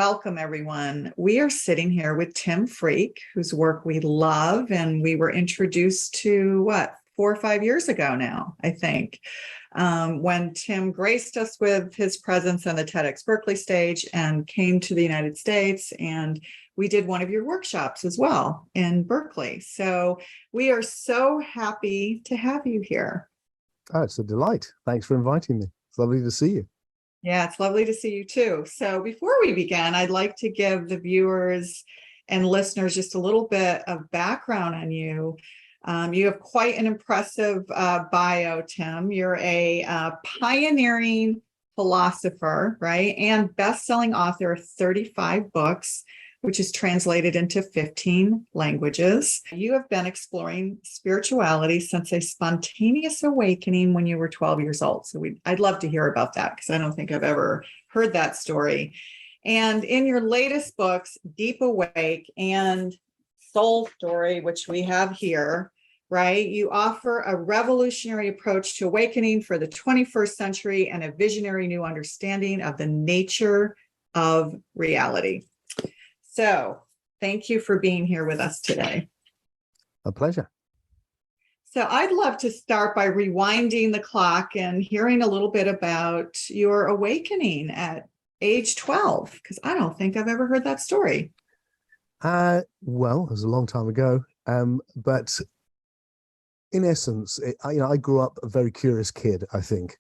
welcome everyone. We are sitting here with Tim Freke, whose work we love, and we were introduced to 4 or 5 years ago now, I think, when Tim graced us with his presence on the TEDxBerkeley stage and came to the United States, and we did one of your workshops as well in Berkeley. So we are so happy to have you here. Oh, it's a delight. Thanks for inviting me. It's lovely to see you. Yeah, it's lovely to see you too. So before we begin, I'd like to give the viewers and listeners just a little bit of background on you. You have quite an impressive bio, Tim. You're a pioneering philosopher, right? And best-selling author of 35 books, which is translated into 15 languages. You have been exploring spirituality since a spontaneous awakening when you were 12 years old. So I'd love to hear about that because I don't think I've ever heard that story. And in your latest books, Deep Awake and Soul Story, which we have here, right, you offer a revolutionary approach to awakening for the 21st century and a visionary new understanding of the nature of reality. So thank you for being here with us today. A pleasure. So I'd love to start by rewinding the clock and hearing a little bit about your awakening at age 12, because I don't think I've ever heard that story. Well, it was a long time ago, but in essence, I grew up a very curious kid, I think.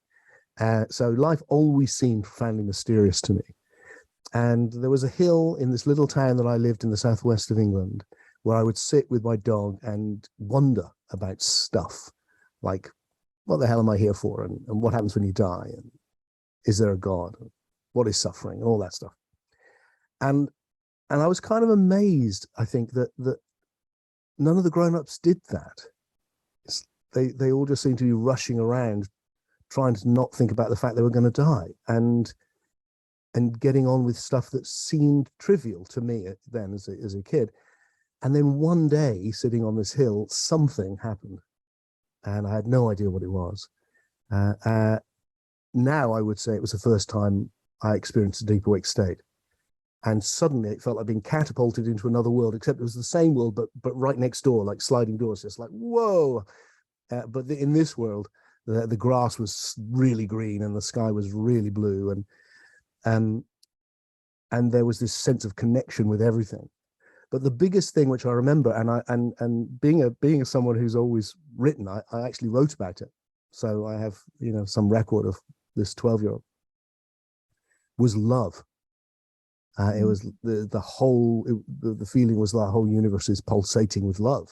So life always seemed profoundly mysterious to me. And there was a hill in this little town that I lived in the southwest of England where I would sit with my dog and wonder about stuff like, what the hell am I here for? And what happens when you die? And is there a God? And what is suffering? And all that stuff. And I was kind of amazed, I think, that none of the grown-ups did that. They all just seemed to be rushing around trying to not think about the fact they were going to die and getting on with stuff that seemed trivial to me then as a kid. And then one day, sitting on this hill, something happened. And I had no idea what it was. Now I would say it was the first time I experienced a deep awake state. And suddenly it felt like being catapulted into another world, except it was the same world, but right next door, like sliding doors, just like, whoa. But in this world, the grass was really green and the sky was really blue. And there was this sense of connection with everything. But the biggest thing which I remember, and being someone who's always written, I actually wrote about it. So I have, some record of this 12-year-old, was love. It was the feeling was the whole universe is pulsating with love.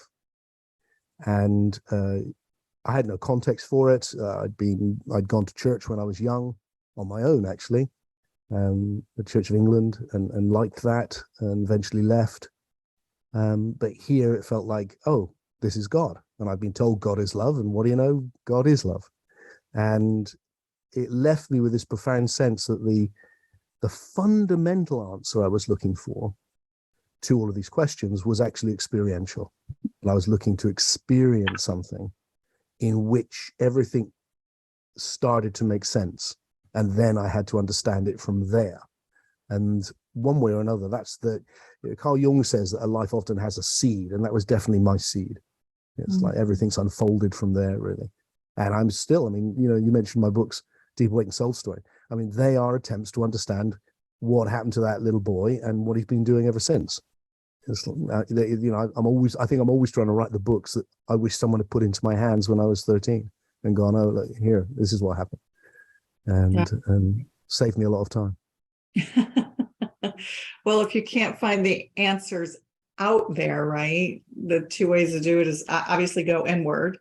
And I had no context for it. I'd gone to church when I was young, on my own, actually. The Church of England, and liked that, and eventually left. But here it felt like, oh, this is God. And I've been told God is love, and what do you know? God is love. And it left me with this profound sense that the fundamental answer I was looking for to all of these questions was actually experiential. And I was looking to experience something in which everything started to make sense. And then I had to understand it from there. And one way or another, Carl Jung says that a life often has a seed, and that was definitely my seed. It's like everything's unfolded from there, really. And I'm still, you mentioned my books, Deep Awake and Soul Story. They are attempts to understand what happened to that little boy and what he's been doing ever since. I think I'm always trying to write the books that I wish someone had put into my hands when I was 13 and gone, oh, look, here, this is what happened. And saved me a lot of time. Well, if you can't find the answers out there, right, the two ways to do it is obviously go inward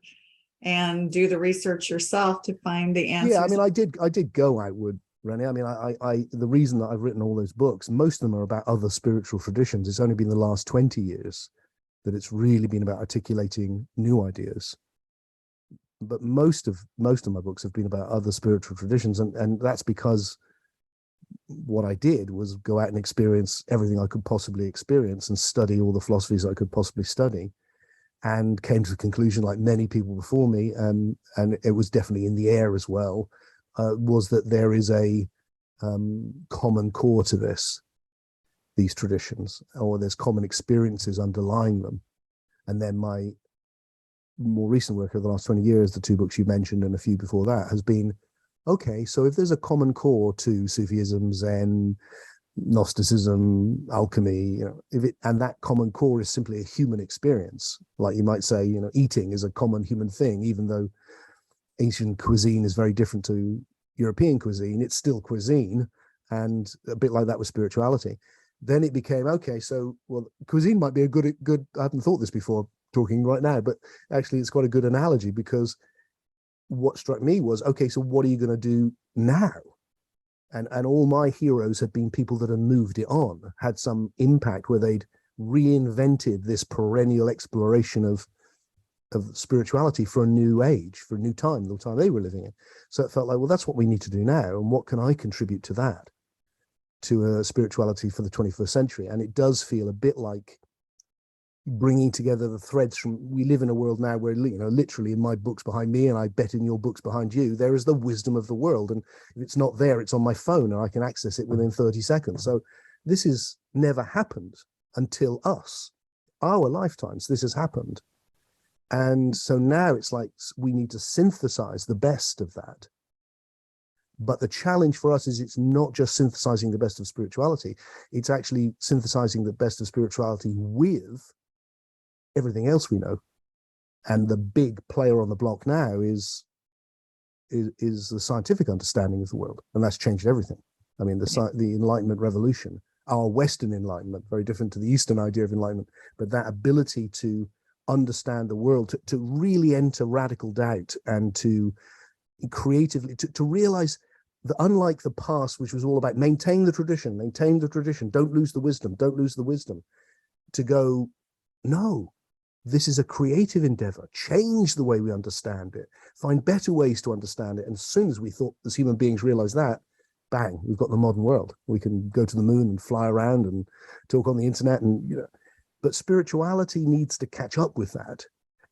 and do the research yourself to find the answers. Yeah, I did go outward, Rennie. The reason that I've written all those books, most of them are about other spiritual traditions. It's only been the last 20 years that it's really been about articulating new ideas. But most of my books have been about other spiritual traditions, and that's because what I did was go out and experience everything I could possibly experience and study all the philosophies I could possibly study, and came to the conclusion, like many people before me, and it was definitely in the air as well, was that there is a common core to this. these traditions, or there's common experiences underlying them. And then my more recent work over the last 20 years, the 2 books you mentioned and a few before that, has been, okay, so if there's a common core to Sufism, Zen, Gnosticism, alchemy, and that common core is simply a human experience, like you might say, eating is a common human thing, even though Asian cuisine is very different to European cuisine, it's still cuisine, and a bit like that with spirituality. Then it became, okay, so, well, cuisine might be a good, I haven't thought this before talking right now, but actually it's quite a good analogy, because what struck me was, okay, so what are you going to do now? And all my heroes had been people that had moved it on, had some impact where they'd reinvented this perennial exploration of spirituality for a new age, for a new time, the time they were living in. So it felt like, well, that's what we need to do now. And what can I contribute to that, to a spirituality for the 21st century? And it does feel a bit like bringing together the threads from, we live in a world now where, literally in my books behind me, and I bet in your books behind you, there is the wisdom of the world. And if it's not there, it's on my phone and I can access it within 30 seconds. So this has never happened until our lifetimes, this has happened. And so now it's like we need to synthesize the best of that. But the challenge for us is it's not just synthesizing the best of spirituality, it's actually synthesizing the best of spirituality with everything else we know. And the big player on the block now is the scientific understanding of the world. And that's changed everything. I mean, the Enlightenment revolution, our Western Enlightenment, very different to the Eastern idea of enlightenment, but that ability to understand the world, to really enter radical doubt, and to creatively, to realize that unlike the past, which was all about maintain the tradition, don't lose the wisdom, to go, no, this is a creative endeavor, change the way we understand it, find better ways to understand it. And as soon as we thought, as human beings, realize that, bang, we've got the modern world. We can go to the moon and fly around and talk on the internet, and but spirituality needs to catch up with that.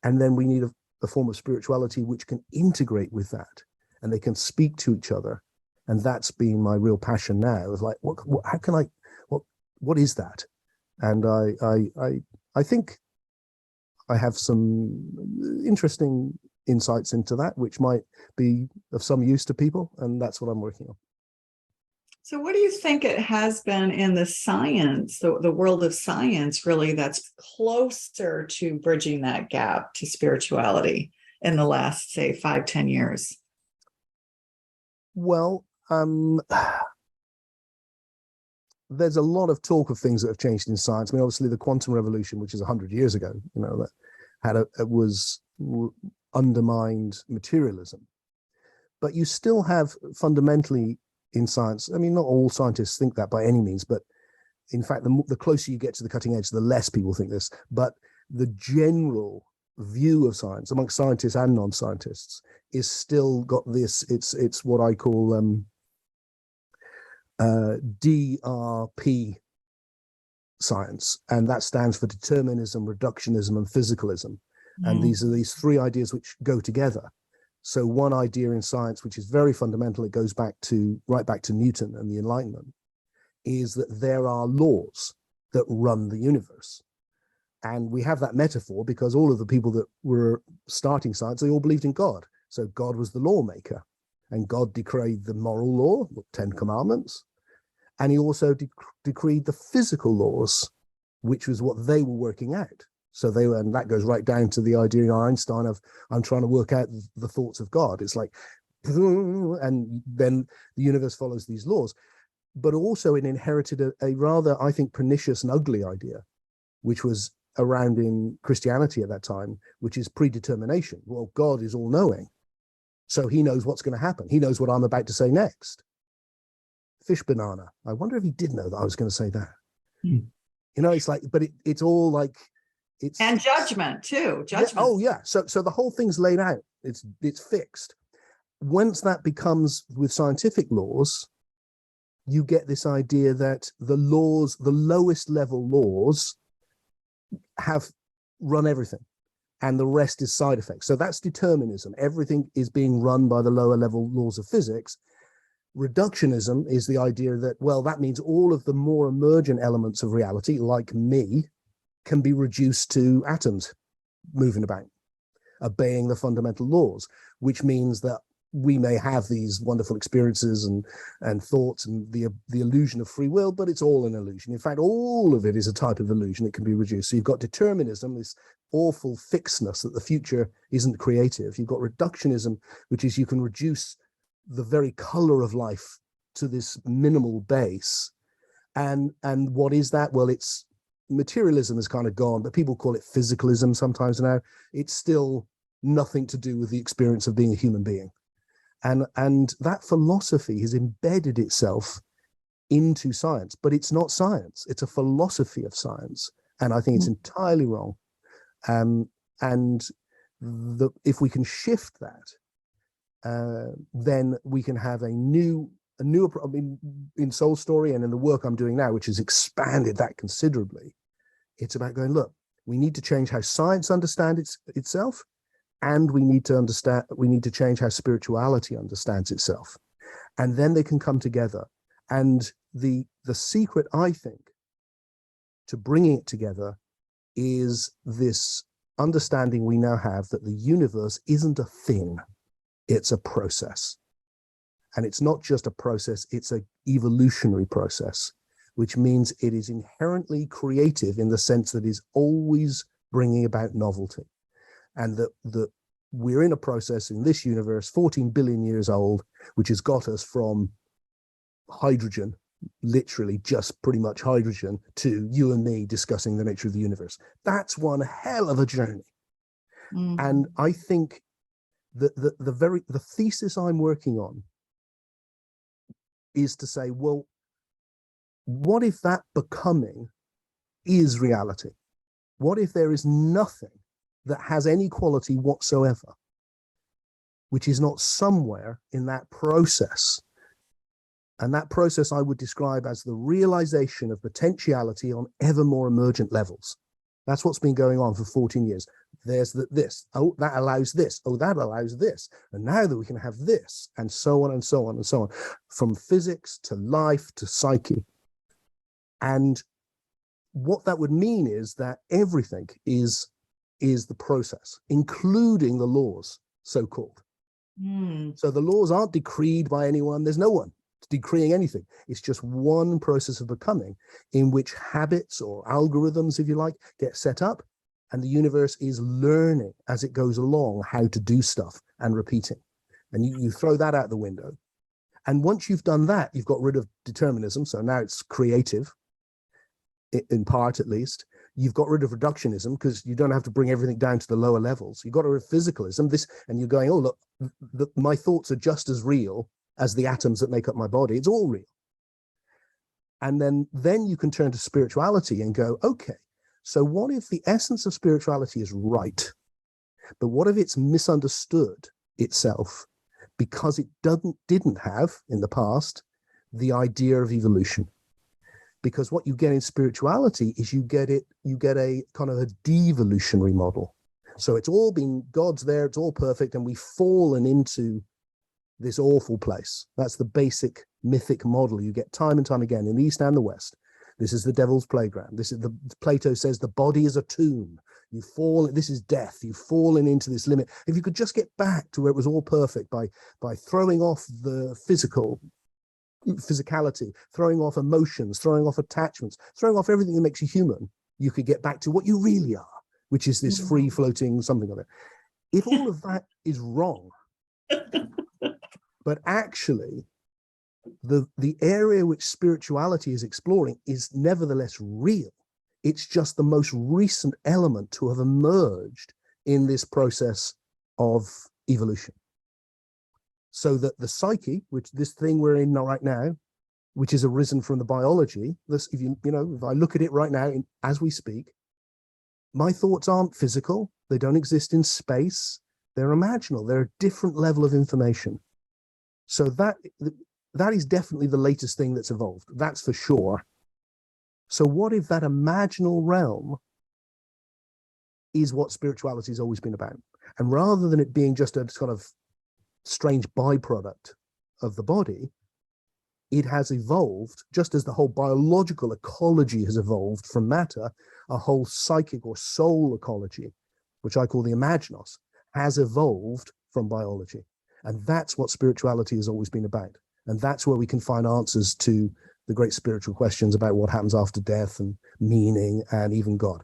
And then we need a form of spirituality which can integrate with that, and they can speak to each other. And that's been my real passion now, of like, what is that? And I think I have some interesting insights into that, which might be of some use to people. And that's what I'm working on. So what do you think it has been in the science, the world of science, really, that's closer to bridging that gap to spirituality in the last, say, 5-10 years? Well, there's a lot of talk of things that have changed in science. I mean, obviously the quantum revolution, which is 100 years ago, that was undermined materialism. But you still have fundamentally in science, I mean, not all scientists think that by any means, but in fact, the closer you get to the cutting edge, the less people think this. But the general view of science amongst scientists and non-scientists is still got this, it's what I call DRP science, and that stands for determinism, reductionism, and physicalism. And these are these three ideas which go together. So one idea in science, which is very fundamental, it goes right back to Newton and the Enlightenment, is that there are laws that run the universe. And we have that metaphor because all of the people that were starting science, they all believed in God. So God was the lawmaker, and God decreed the moral law, the 10 Commandments. And he also decreed the physical laws, which was what they were working out. So and that goes right down to the idea in Einstein of, I'm trying to work out the thoughts of God. It's like, and then the universe follows these laws. But also it inherited a rather, I think, pernicious and ugly idea, which was around in Christianity at that time, which is predetermination. Well, God is all knowing, so he knows what's going to happen. He knows what I'm about to say next. Fish banana. I wonder if he did know that I was going to say that. It's like, but it's all like, and judgment too. Judgment. Yeah, oh yeah. So the whole thing's laid out. It's fixed. Once that becomes with scientific laws, you get this idea that the laws, the lowest level laws, have run everything, and the rest is side effects. So that's determinism. Everything is being run by the lower level laws of physics. Reductionism is the idea that, well, that means all of the more emergent elements of reality, like me, can be reduced to atoms moving about, obeying the fundamental laws, which means that we may have these wonderful experiences and thoughts and the illusion of free will, but it's all an illusion. In fact, all of it is a type of illusion. It can be reduced. So you've got determinism, this awful fixedness that the future isn't creative. You've got reductionism, which is you can reduce the very color of life to this minimal base. And what is that? Well, it's materialism is kind of gone, but people call it physicalism sometimes now. It's still nothing to do with the experience of being a human being. And that philosophy has embedded itself into science, but it's not science. It's a philosophy of science. And I think it's entirely wrong. If we can shift that, then we can have a new, I mean, in Soul Story and in the work I'm doing now, which has expanded that considerably. It's about going, look, we need to change how science understands itself, and we need to change how spirituality understands itself. And then they can come together. And the secret, I think, to bringing it together is this understanding we now have that the universe isn't a thing, it's a process. And it's not just a process, it's an evolutionary process, which means it is inherently creative in the sense that it's always bringing about novelty. And that we're in a process in this universe, 14 billion years old, which has got us from hydrogen, literally just pretty much hydrogen, to you and me discussing the nature of the universe. That's one hell of a journey. And I think that the thesis I'm working on is to say, well, what if that becoming is reality? What if there is nothing that has any quality whatsoever, which is not somewhere in that process? And that process I would describe as the realization of potentiality on ever more emergent levels. That's what's been going on for 14 years. There's this, oh, that allows this, oh, that allows this. And now that we can have this, and so on and so on and so on, from physics to life to psyche. And what that would mean is that everything is the process, including the laws, so-called. So the laws aren't decreed by anyone. There's no one decreeing anything. It's just one process of becoming in which habits or algorithms, if you like, get set up, and the universe is learning as it goes along how to do stuff and repeating. And you throw that out the window. And once you've done that, you've got rid of determinism. So now it's creative, in part at least. You've got rid of reductionism because you don't have to bring everything down to the lower levels. You've got rid of physicalism, and you're going, oh, look, my thoughts are just as real as the atoms that make up my body. It's all real. And then you can turn to spirituality and go, okay, so what if the essence of spirituality is right, but what if it's misunderstood itself because it didn't have in the past the idea of evolution? Because what you get in spirituality is you get a kind of a devolutionary model. So it's all been, God's there, it's all perfect, and we've fallen into this awful place. That's the basic mythic model you get time and time again in the East and the West. This is the devil's playground. This is Plato says the body is a tomb. This is death. You've fallen into this limit. If you could just get back to where it was all perfect by throwing off the physicality, throwing off emotions, throwing off attachments, throwing off everything that makes you human, you could get back to what you really are, which is this free floating something of it. If all of that is wrong, but actually the area which spirituality is exploring is nevertheless real, it's just the most recent element to have emerged in this process of evolution. So that the psyche, which this thing we're in right now, which is arisen from the biology, this, if I look at it right now as we speak, my thoughts aren't physical. They don't exist in space. They're imaginal. They're a different level of information. So that is definitely the latest thing that's evolved. That's for sure. So what if that imaginal realm is what spirituality has always been about? And rather than it being just a sort of strange byproduct of the body, it has evolved, just as the whole biological ecology has evolved from matter, a whole psychic or soul ecology, which I call the imaginos, has evolved from biology. And that's what spirituality has always been about. And that's where we can find answers to the great spiritual questions about what happens after death and meaning and even God.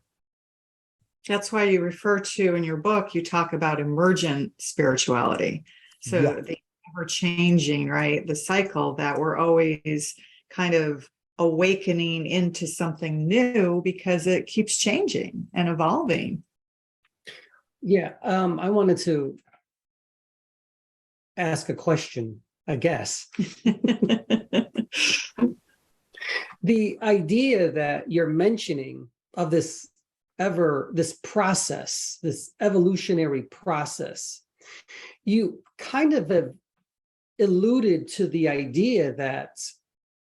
That's why you refer to in your book, you talk about emergent spirituality. So Yeah. the ever changing, right? The cycle that we're always kind of awakening into something new because it keeps changing and evolving. Yeah, I wanted to ask a question, I guess. The idea that you're mentioning of this process, this evolutionary process, you kind of have alluded to the idea that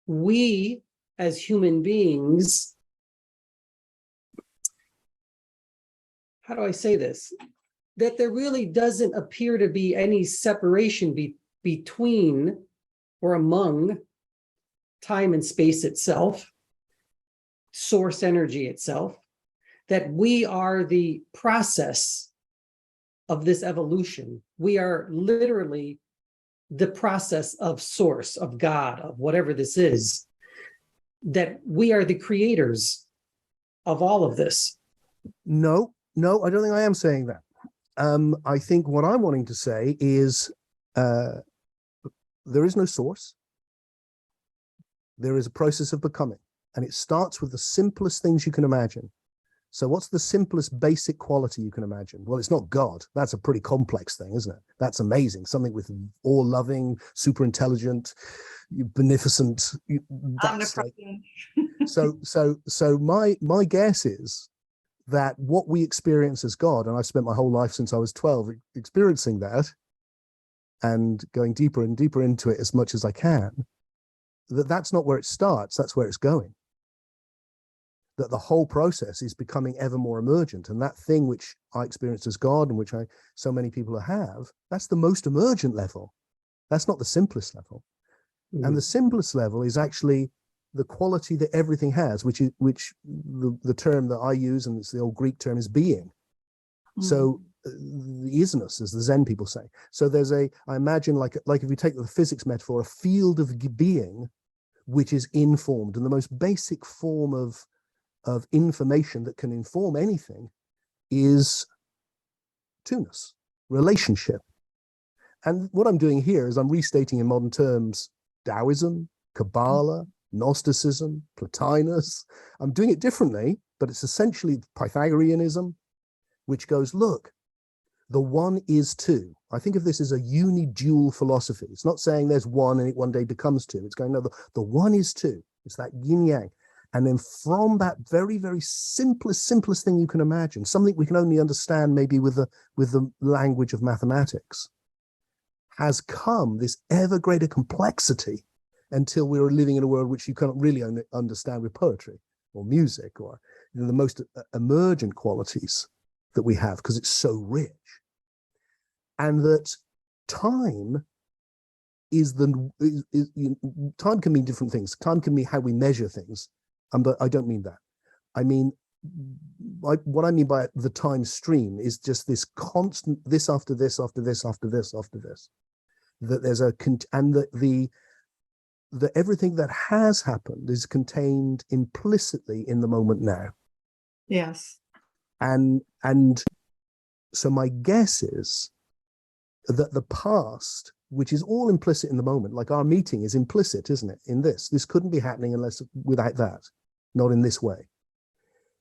we as human beings, how do I say this? That there really doesn't appear to be any separation between or among time and space itself, source energy itself, that we are the process of this evolution. We are literally the process of source, of God, of whatever this is, that we are the creators of all of this. No, I don't think I am saying that. I think what I'm wanting to say is there is no source. There is a process of becoming, and it starts with the simplest things you can imagine. So what's the simplest basic quality you can imagine? Well, it's not God. That's a pretty complex thing, isn't it? That's amazing. Something with all-loving, super intelligent, beneficent. That's like, so my guess is that what we experience as God, and I've spent my whole life since I was 12 experiencing that and going deeper and deeper into it as much as I can, that's not where it starts, that's where it's going. That the whole process is becoming ever more emergent, and that thing which I experienced as God and which so many people have, that's the most emergent level. That's not the simplest level. And the simplest level is actually the quality that everything has, which the term that I use, and it's the old Greek term, is being. So the isness, as the Zen people say. So there's I imagine like if you take the physics metaphor, a field of being which is informed, and the most basic form of information that can inform anything is two-ness, relationship. And what I'm doing here is I'm restating in modern terms Taoism, Kabbalah, Gnosticism, Plotinus. I'm doing it differently, but it's essentially Pythagoreanism, which goes, look, the one is two. I think of this as a unidual philosophy. It's not saying there's one and it one day becomes two. It's going, no, the one is two. It's that yin yang. And then from that very, very simplest thing you can imagine, something we can only understand maybe with the language of mathematics, has come this ever greater complexity until we are living in a world which you cannot really understand with poetry or music or the most emergent qualities that we have, because it's so rich. And that time time can mean different things. Time can mean how we measure things. But I don't mean that. I mean, what I mean by the time stream is just this constant, this after this, after this, after this, after this. That there's and that that everything that has happened is contained implicitly in the moment now. Yes. And so my guess is that the past, which is all implicit in the moment, like our meeting is implicit, isn't it? In this couldn't be happening without that, not in this way.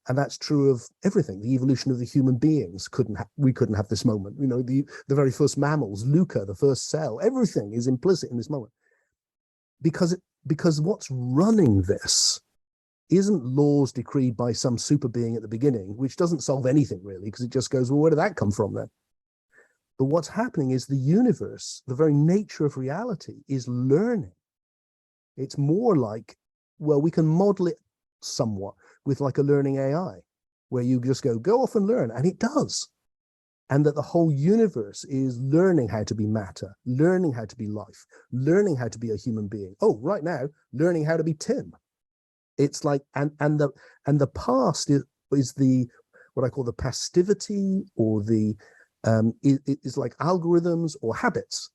And that's true of everything. The evolution of the human beings we couldn't have this moment. You know, the very first mammals, Luca, the first cell, everything is implicit in this moment. Because what's running this isn't laws decreed by some super being at the beginning, which doesn't solve anything really, because it just goes, well, where did that come from then? But what's happening is the universe, the very nature of reality, is learning. It's more like, well, we can model it somewhat with like a learning AI, where you just go off and learn, and it does. and that the whole universe is learning how to be matter, learning how to be life, learning how to be a human being. Oh, right now, learning how to be Tim. It's like, and the past is the, what I call the passivity, or the is like algorithms or habits,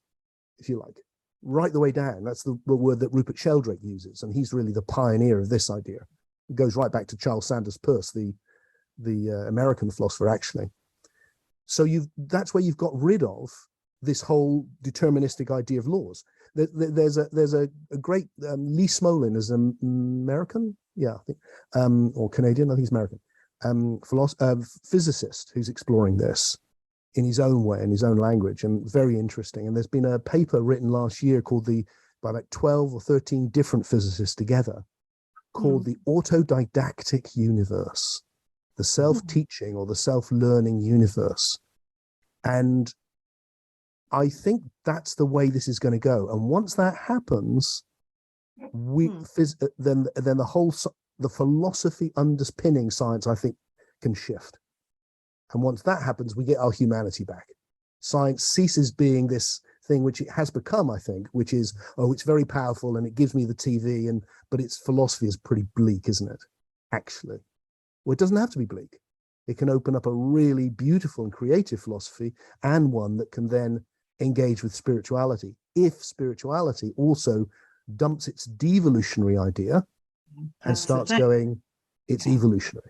if you like, right the way down. That's the word that Rupert Sheldrake uses, and he's really the pioneer of this idea. It goes right back to Charles Sanders Peirce, the American philosopher, actually. So that's where you've got rid of this whole deterministic idea of laws. There's a great Lee Smolin is an American, I think, or Canadian, I think he's American, physicist who's exploring this in his own way, in his own language, and very interesting. And there's been a paper written last year called by like 12 or 13 different physicists together, called the autodidactic universe, the self-teaching or the self-learning universe. And I think that's the way this is going to go. And once that happens, then the philosophy underpinning science, I think, can shift. And once that happens, we get our humanity back. Science ceases being this thing which it has become, I think, which is, oh, it's very powerful and it gives me the TV, but its philosophy is pretty bleak, isn't it? Actually. Well, it doesn't have to be bleak. It can open up a really beautiful and creative philosophy, and one that can then engage with spirituality. If spirituality also dumps its devolutionary idea and starts going, it's evolutionary.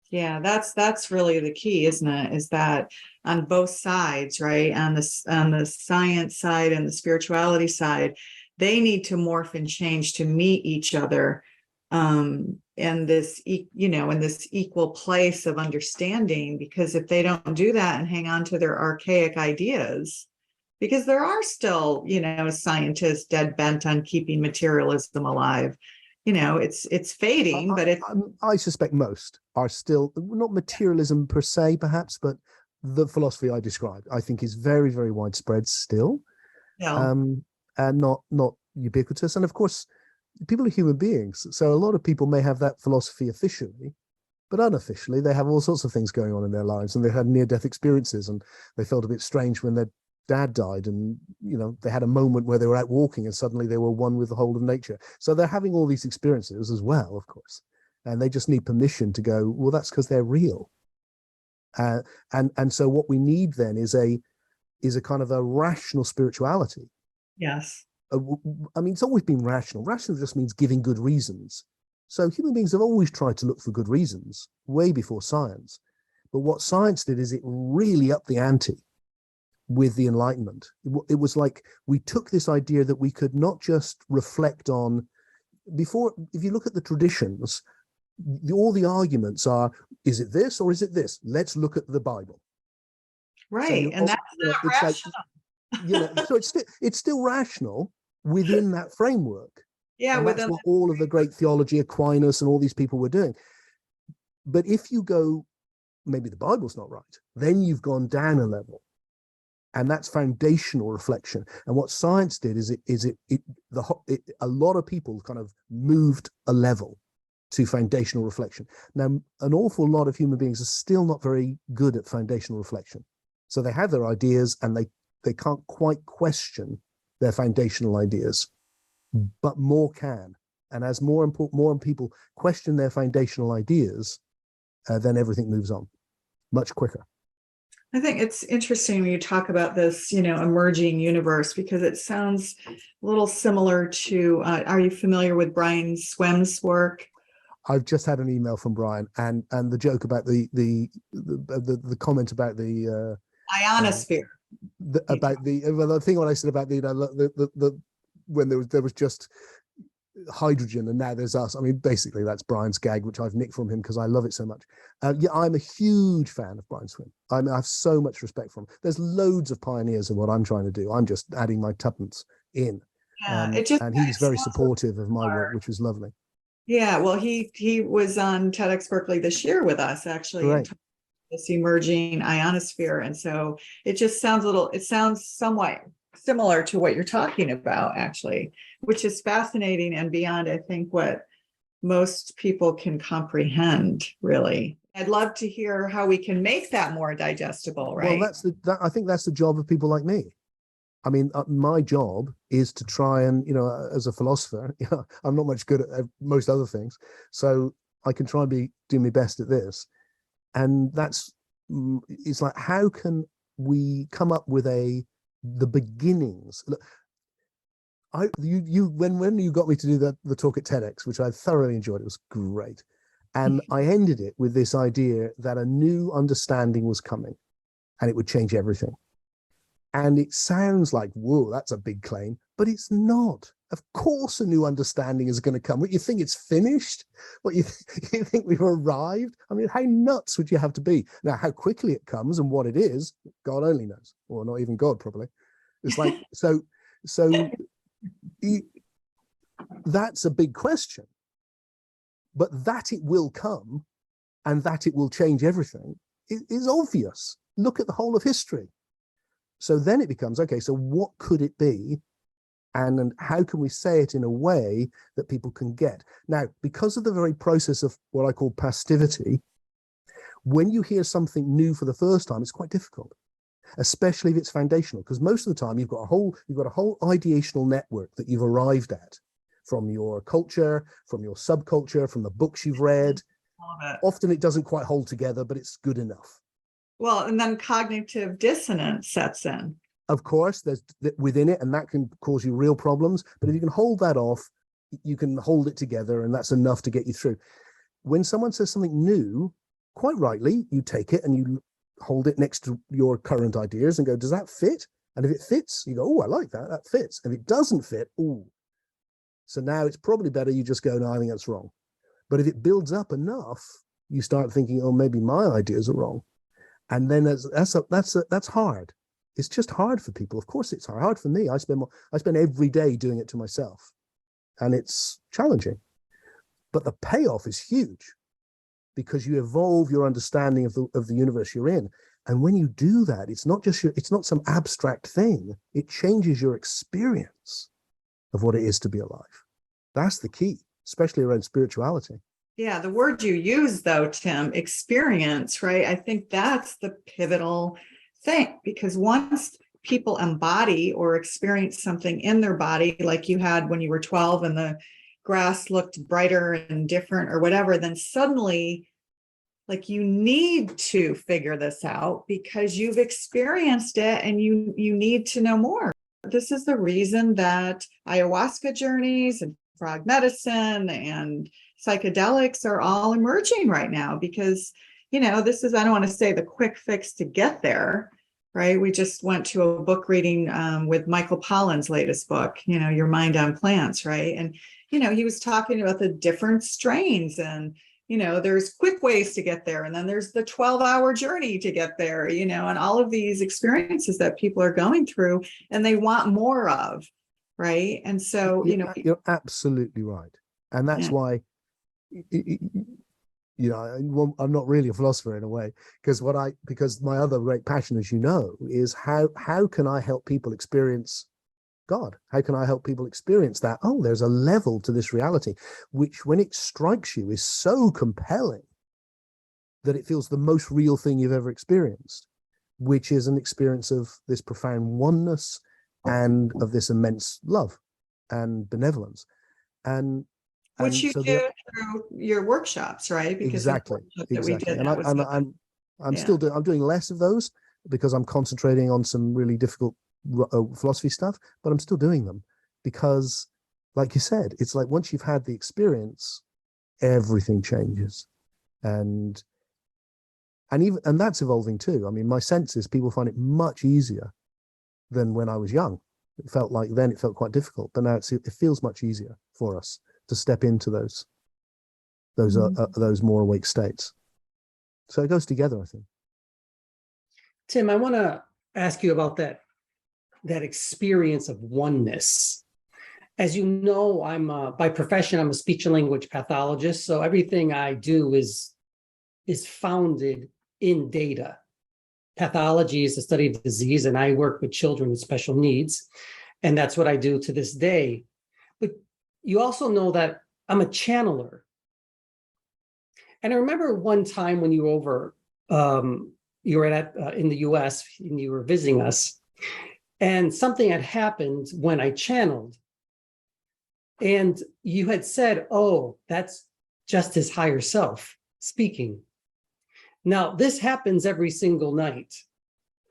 Yeah, that's really the key, isn't it? Is that on both sides, right? On the science side and the spirituality side, they need to morph and change to meet each other in this, in this equal place of understanding. Because if they don't do that and hang on to their archaic ideas, because there are still, scientists dead bent on keeping materialism alive. It's fading, but I suspect most are still not materialism per se, perhaps, but the philosophy I described, I think, is very, very widespread still, and not ubiquitous. And of course, people are human beings, so a lot of people may have that philosophy officially, but unofficially, they have all sorts of things going on in their lives, and they've had near-death experiences, and they felt a bit strange when their dad died, and they had a moment where they were out walking and suddenly they were one with the whole of nature. So they're having all these experiences as well, of course, and they just need permission to go, well, that's because they're real. And so what we need then is a kind of a rational spirituality. Yes. I mean, it's always been rational. Rational just means giving good reasons. So human beings have always tried to look for good reasons way before science. But what science did is it really upped the ante with the Enlightenment. It was like we took this idea that we could not just reflect on before. If you look at the traditions, all the arguments are, is it this or is it this? Let's look at the Bible. Right. So and that's not rational. So it's still rational within that framework. Yeah. And that's what all of the great theology, Aquinas and all these people were doing. But if you go, maybe the Bible's not right, then you've gone down a level. And that's foundational reflection. And what science did is a lot of people kind of moved a level to foundational reflection. Now, an awful lot of human beings are still not very good at foundational reflection. So they have their ideas and they can't quite question their foundational ideas, but more can. And as more people question their foundational ideas, then everything moves on much quicker. I think it's interesting when you talk about this, emerging universe, because it sounds a little similar to, are you familiar with Brian Swem's work? I've just had an email from Brian, and the joke about the comment about the ionosphere. The thing what I said about the when there was just hydrogen and now there's us. I mean, basically that's Brian's gag, which I've nicked from him because I love it so much. I'm a huge fan of Brian Swem. I have so much respect for him. There's loads of pioneers in what I'm trying to do. I'm just adding my tuppence in. And he's very supportive of my work, which was lovely. Yeah, well, he was on TEDxBerkeley this year with us, actually. Right. This emerging ionosphere. And so it just sounds somewhat similar to what you're talking about, actually, which is fascinating and beyond, I think, what most people can comprehend, really. I'd love to hear how we can make that more digestible, right? Well, I think that's the job of people like me. I mean, my job is to try and, as a philosopher, I'm not much good at most other things. So I can try and do my best at this. And it's like, how can we come up with the beginnings? Look, when you got me to do the talk at TEDx, which I thoroughly enjoyed, it was great. And I ended it with this idea that a new understanding was coming and it would change everything. And it sounds like, whoa, that's a big claim, but it's not. Of course, a new understanding is going to come. What, you think it's finished? What, you think we've arrived? I mean, how nuts would you have to be? Now, how quickly it comes and what it is, God only knows, or not even God, probably. It's like, that's a big question. But that it will come and that it will change everything is obvious. Look at the whole of history. So then it becomes, okay, so what could it be? And how can we say it in a way that people can get? Now, because of the very process of what I call passivity, when you hear something new for the first time, it's quite difficult, especially if it's foundational, because most of the time you've got a whole ideational network that you've arrived at from your culture, from your subculture, from the books you've read. Often it doesn't quite hold together, but it's good enough. Well, and then cognitive dissonance sets in. Of course, there's within it, and that can cause you real problems. But if you can hold that off, you can hold it together, and that's enough to get you through. When someone says something new, quite rightly, you take it and you hold it next to your current ideas and go, does that fit? And if it fits, you go, oh, I like that. That fits. If it doesn't fit, oh. So now it's probably better you just go, no, I think that's wrong. But if it builds up enough, you start thinking, oh, maybe my ideas are wrong. And then that's hard. It's just hard for people. Of course, it's hard for me. I spend every day doing it to myself, and it's challenging. But the payoff is huge because you evolve your understanding of the universe you're in. And when you do that, it's not some abstract thing. It changes your experience of what it is to be alive. That's the key, especially around spirituality. Yeah, the word you use, though, Tim, experience, right? I think that's the pivotal thing, because once people embody or experience something in their body, like you had when you were 12 and the grass looked brighter and different or whatever, then suddenly, like, you need to figure this out because you've experienced it and you need to know more. This is the reason that ayahuasca journeys and frog medicine and psychedelics are all emerging right now, because, this is, I don't want to say the quick fix to get there, right? We just went to a book reading with Michael Pollan's latest book, Your Mind on Plants, right? And, he was talking about the different strains and, there's quick ways to get there. And then there's the 12-hour journey to get there, and all of these experiences that people are going through and they want more of, right? And so, you're absolutely right. And that's why, I'm not really a philosopher in a way, because my other great passion, as you know, is how can I help people experience God? How can I help people experience that? Oh, there's a level to this reality, which when it strikes you is so compelling that it feels the most real thing you've ever experienced, which is an experience of this profound oneness and of this immense love and benevolence. And which you do through your workshops, right? Because exactly. And I'm doing less of those because I'm concentrating on some really difficult philosophy stuff, but I'm still doing them because, like you said, it's like once you've had the experience, everything changes, and that's evolving too. I mean, my sense is people find it much easier than when I was young. It felt quite difficult, but now it feels much easier for us to step into those more awake states. So it goes together, I think. Tim, I want to ask you about that experience of oneness. As you know, I'm by profession, I'm a speech and language pathologist. So everything I do is founded in data. Pathology is the study of disease, and I work with children with special needs. And that's what I do to this day. But you also know that I'm a channeler. And I remember one time when you were over, you were in the US and you were visiting us, and something had happened when I channeled. And you had said, oh, that's just his higher self speaking. Now, this happens every single night.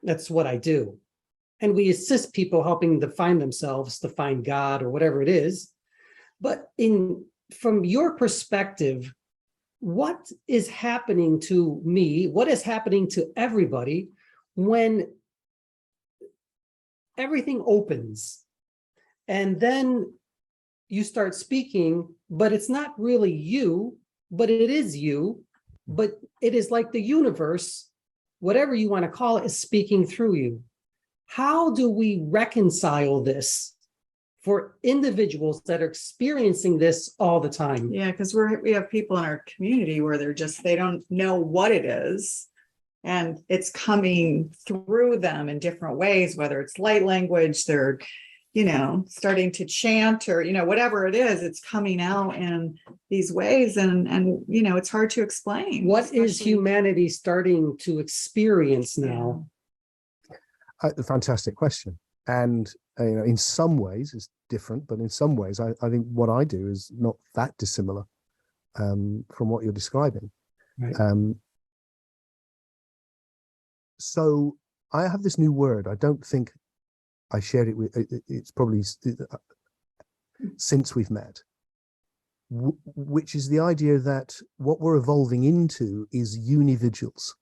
That's what I do. And we assist people helping to find themselves, to find God or whatever it is. But from your perspective, what is happening to me? What is happening to everybody when everything opens and then you start speaking, but it's not really you, but it is you, but it is like the universe, whatever you want to call it, is speaking through you. How do we reconcile this for individuals that are experiencing this all the time? Yeah, because we have people in our community where they don't know what it is. And it's coming through them in different ways, whether it's light language, they're, starting to chant or, whatever it is, it's coming out in these ways. And it's hard to explain. What is humanity starting to experience now? A fantastic question. And in some ways it's different, but in some ways I think what I do is not that dissimilar from what you're describing. Right. So I have this new word. I don't think I shared it with, it's probably since we've met, which is the idea that what we're evolving into is univigils.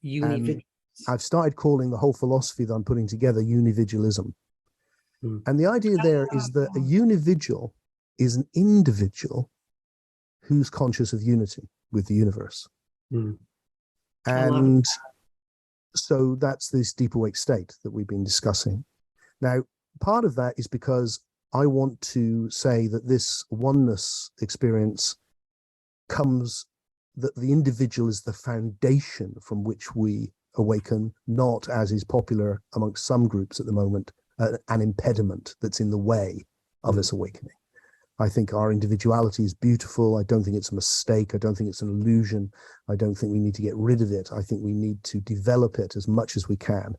And I've started calling the whole philosophy that I'm putting together univigalism. And the idea there is that a univigil is an individual who's conscious of unity with the universe. And so that's this deep awake state that we've been discussing. Now, part of that is because I want to say that this oneness experience comes, that the individual is the foundation from which we awaken, not, as is popular amongst some groups at the moment, an impediment that's in the way of us awakening. I think our individuality is beautiful. I don't think it's a mistake. I don't think it's an illusion. I don't think we need to get rid of it. I think we need to develop it as much as we can.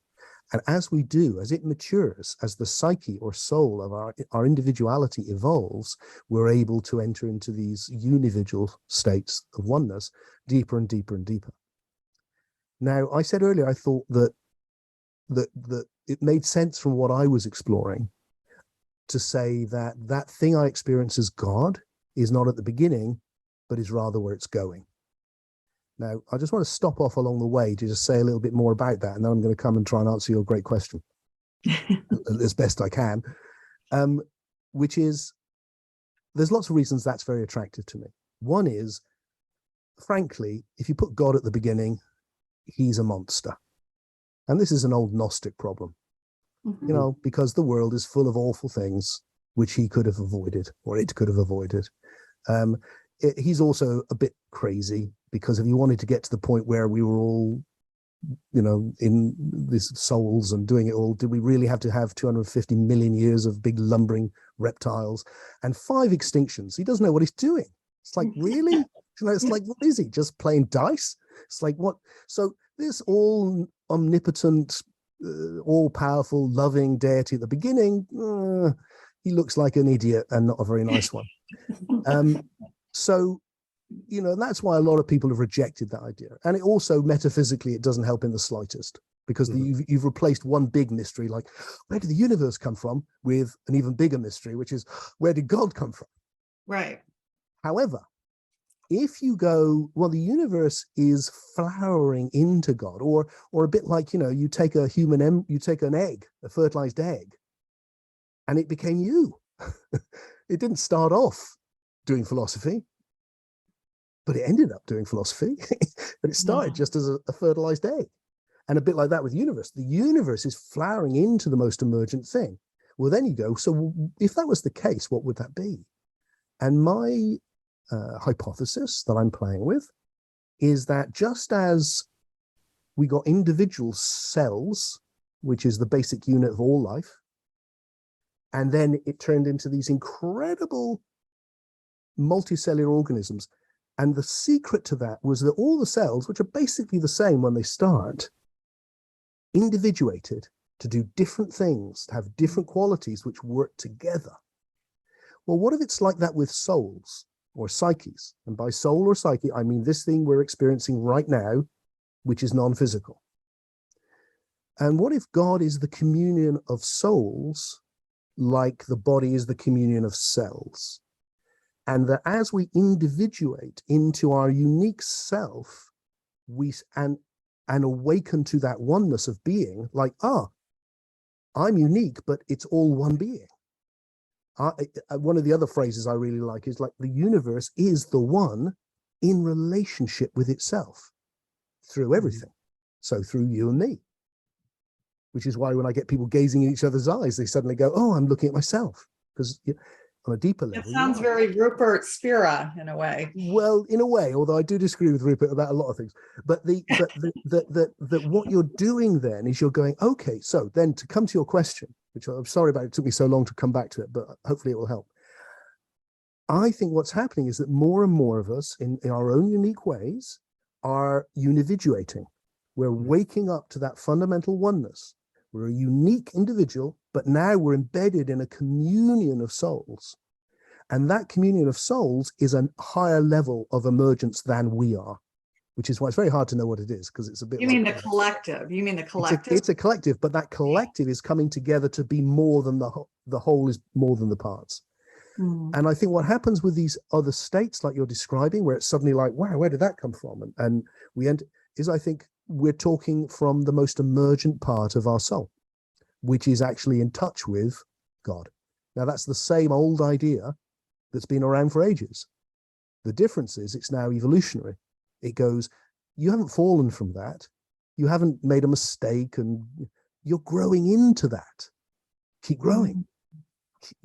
And as we do, as it matures, as the psyche or soul of our individuality evolves, we're able to enter into these unividual states of oneness deeper and deeper and deeper. Now, I said earlier, I thought that it made sense from what I was exploring to say that that thing I experience as God is not at the beginning, but is rather where it's going. Now, I just want to stop off along the way to just say a little bit more about that, and then I'm going to come and try and answer your great question as best I can, which is, there's lots of reasons that's very attractive to me. One is, frankly, if you put God at the beginning, he's a monster. And this is an old Gnostic problem. Because the world is full of awful things which he could have avoided, or it could have avoided. He's also a bit crazy, because if you wanted to get to the point where we were all, in these souls and doing it all, did we really have to have 250 million years of big lumbering reptiles and 5 extinctions? He doesn't know what he's doing. It's like, really? It's like, what is he, just playing dice? It's like, what? So this all omnipotent, all-powerful, loving deity at the beginning, he looks like an idiot and not a very nice one. So, that's why a lot of people have rejected that idea. And it also, metaphysically, it doesn't help in the slightest, because you've replaced one big mystery, like, where did the universe come from, with an even bigger mystery, which is, where did God come from? Right. However, if you go, well, the universe is flowering into God, or a bit like, you take an egg, a fertilized egg, and it became you. It didn't start off doing philosophy, but it ended up doing philosophy. But it started just as a fertilized egg. And a bit like that with the universe. The universe is flowering into the most emergent thing. Well, then you go, so if that was the case, what would that be? And my hypothesis that I'm playing with is that just as we got individual cells, which is the basic unit of all life, and then it turned into these incredible multicellular organisms, And the secret to that was that all the cells, which are basically the same when they start, individuated to do different things, to have different qualities which work together. Well, what if it's like that with souls or psyches? And by soul or psyche, I mean this thing we're experiencing right now, which is non-physical. And what if God is the communion of souls, like the body is the communion of cells? And that as we individuate into our unique self, and awaken to that oneness of being, like, I'm unique, but it's all one being. One of the other phrases I really like is like, the universe is the one in relationship with itself through everything. So through you and me, which is why when I get people gazing in each other's eyes, they suddenly go, oh, I'm looking at myself. Because on a deeper level. It sounds very Rupert Spira in a way. Well, in a way, although I do disagree with Rupert about a lot of things. But what you're doing then is you're going, okay, so then to come to your question, which I'm sorry about, it took me so long to come back to it, but hopefully it will help. I think what's happening is that more and more of us in our own unique ways are unividuating. We're waking up to that fundamental oneness. We're a unique individual, but now we're embedded in a communion of souls. And that communion of souls is a higher level of emergence than we are, which is why it's very hard to know what it is, because it's a bit. You mean the collective? You mean the collective? It's a collective, but that collective is coming together to be more than the whole is more than the parts. And I think what happens with these other states, like you're describing, where it's suddenly like, wow, where did that come from? And we end is, I think, we're talking from the most emergent part of our soul, which is actually in touch with God. Now, that's the same old idea that's been around for ages. The difference is it's now evolutionary. It goes, you haven't fallen from that. You haven't made a mistake, and you're growing into that. Keep growing.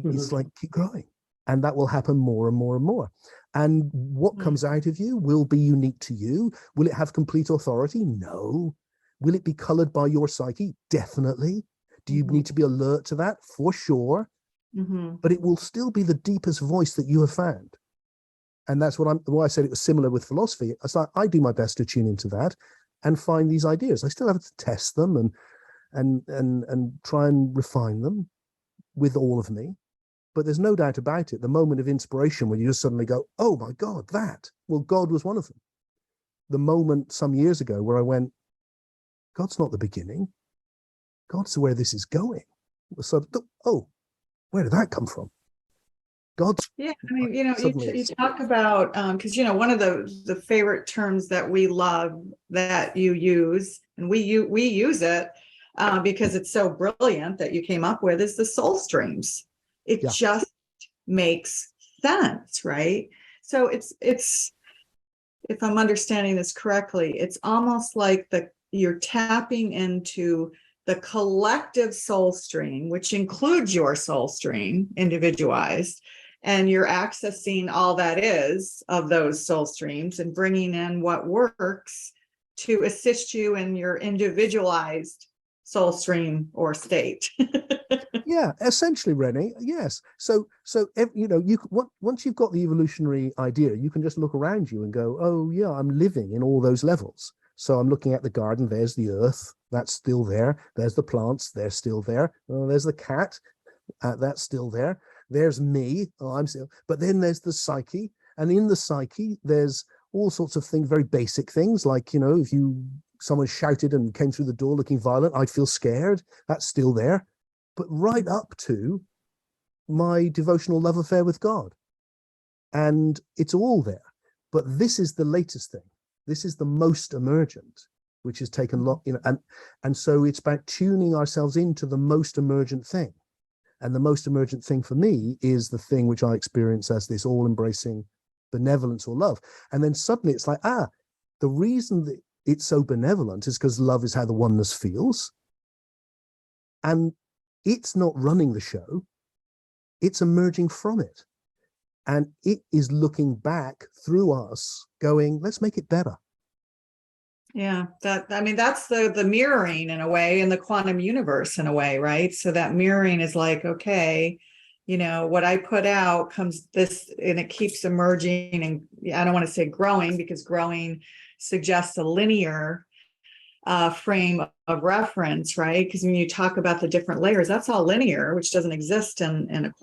It's like, keep growing. And that will happen more and more and more. And what comes out of you will be unique to you. Will it have complete authority? No. Will it be colored by your psyche? Definitely. Do you need to be alert to that? For sure. But it will still be the deepest voice that you have found. And that's why I said it was similar with philosophy. It's like, I do my best to tune into that and find these ideas. I still have to test them and try and refine them with all of me. But there's no doubt about it, the moment of inspiration when you just suddenly go, oh my God, that. Well, God was one of them. The moment some years ago where I went, God's not the beginning. God's where this is going. So, oh, where did that come from? God's. Yeah, I mean, you talk about, because, one of the favorite terms that we love that you use, and we use it because it's so brilliant that you came up with, is the soul streams. It just makes sense, right? So it's if I'm understanding this correctly, it's almost like you're tapping into the collective soul stream, which includes your soul stream, individualized, and you're accessing all that is of those soul streams and bringing in what works to assist you in your individualized soul stream or state. Yeah, essentially, Rennie. Yes. So once you've got the evolutionary idea, you can just look around you and go, oh yeah, I'm living in all those levels. So I'm looking at the garden. There's the earth. That's still there. There's the plants. They're still there. Oh, there's the cat. That's still there. There's me. Oh, I'm still. But then there's the psyche, and in the psyche, there's all sorts of things, very basic things, like if someone shouted and came through the door looking violent, I'd feel scared. That's still there. But right up to my devotional love affair with God. And it's all there. But this is the latest thing. This is the most emergent, which has taken a lot, and so it's about tuning ourselves into the most emergent thing. And the most emergent thing for me is the thing which I experience as this all-embracing benevolence or love. And then suddenly it's like, the reason that it's so benevolent is because love is how the oneness feels. And it's not running the show. It's emerging from it. And it is looking back through us going, let's make it better. Yeah, that's the mirroring in a way, in the quantum universe in a way, right? So that mirroring is like, okay, what I put out comes this, and it keeps emerging, and I don't want to say growing, because growing suggests a linear frame of reference, right? Because when you talk about the different layers, that's all linear, which doesn't exist in a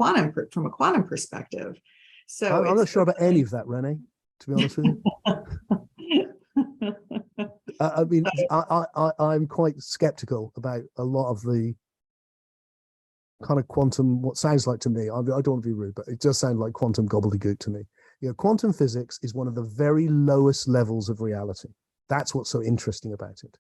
from a quantum perspective. So I'm not sure about any of that, Renee, to be honest with you. I mean, I'm quite skeptical about a lot of the kind of quantum, what sounds like to me, I don't want to be rude, but it does sound like quantum gobbledygook to me. Quantum physics is one of the very lowest levels of reality. That's what's so interesting about it.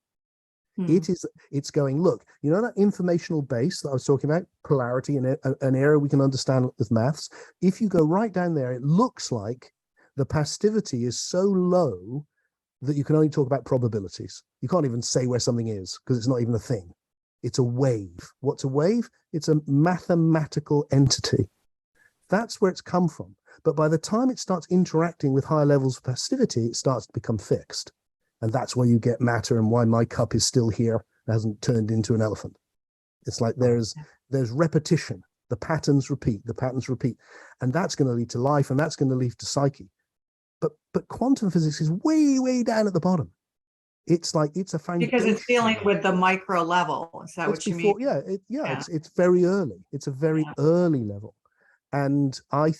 It's going, look, that informational base that I was talking about, polarity, and an area we can understand with maths. If you go right down there, it looks like the passivity is so low that you can only talk about probabilities. You can't even say where something is because it's not even a thing. It's a wave. What's a wave? It's a mathematical entity. That's where it's come from. But by the time it starts interacting with higher levels of passivity, it starts to become fixed. And that's why you get matter, and why my cup is still here, hasn't turned into an elephant. It's like there's repetition. The patterns repeat, and that's going to lead to life, and that's going to lead to psyche. But quantum physics is way, way down at the bottom. It's like it's a foundation. Because it's dealing with the micro level. Is that what you mean? Yeah. It's very early. It's a very early level, and I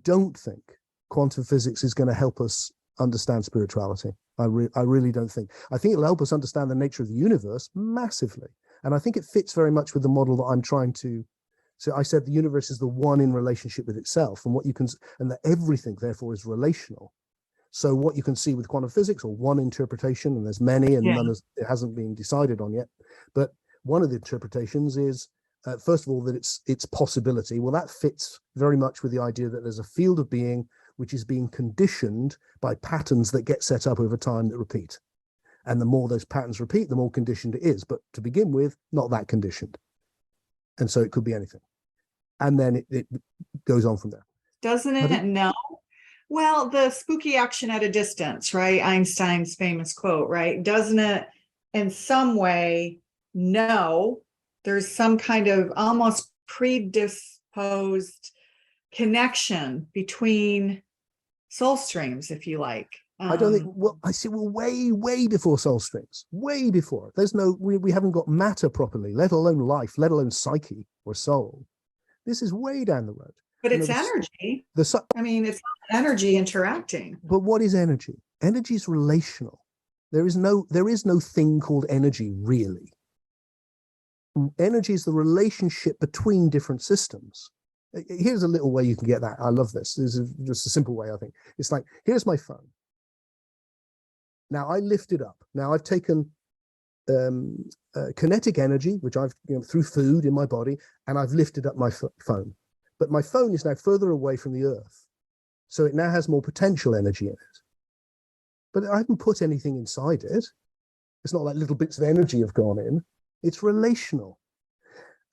don't think quantum physics is going to help us understand spirituality. I really don't think. I think it'll help us understand the nature of the universe massively, and I think it fits very much with the model that I'm trying to. So I said the universe is the one in relationship with itself, and that everything therefore is relational. So what you can see with quantum physics, or one interpretation, and there's many, and it hasn't been decided on yet. But one of the interpretations is, first of all, that it's possibility. Well, that fits very much with the idea that there's a field of being which is being conditioned by patterns that get set up over time that repeat. And the more those patterns repeat, the more conditioned it is. But to begin with, not that conditioned. And so it could be anything. And then it goes on from there. Doesn't it? No. Well, the spooky action at a distance, right? Einstein's famous quote, right? Doesn't it in some way know there's some kind of almost predisposed connection between soul streams, if you like? I don't think, way, way before soul streams, way before. There's we haven't got matter properly, let alone life, let alone psyche or soul. This is way down the road. But it's energy. It's energy interacting. But what is energy? Energy is relational. There is no thing called energy, really. Energy is the relationship between different systems. Here's a little way you can get that. I love this. This is just a simple way, I think. It's like, here's my phone. Now I lift it up. Now I've taken kinetic energy, which I've, through food in my body, and I've lifted up my phone. But my phone is now further away from the earth. So it now has more potential energy in it. But I haven't put anything inside it. It's not like little bits of energy have gone in. It's relational.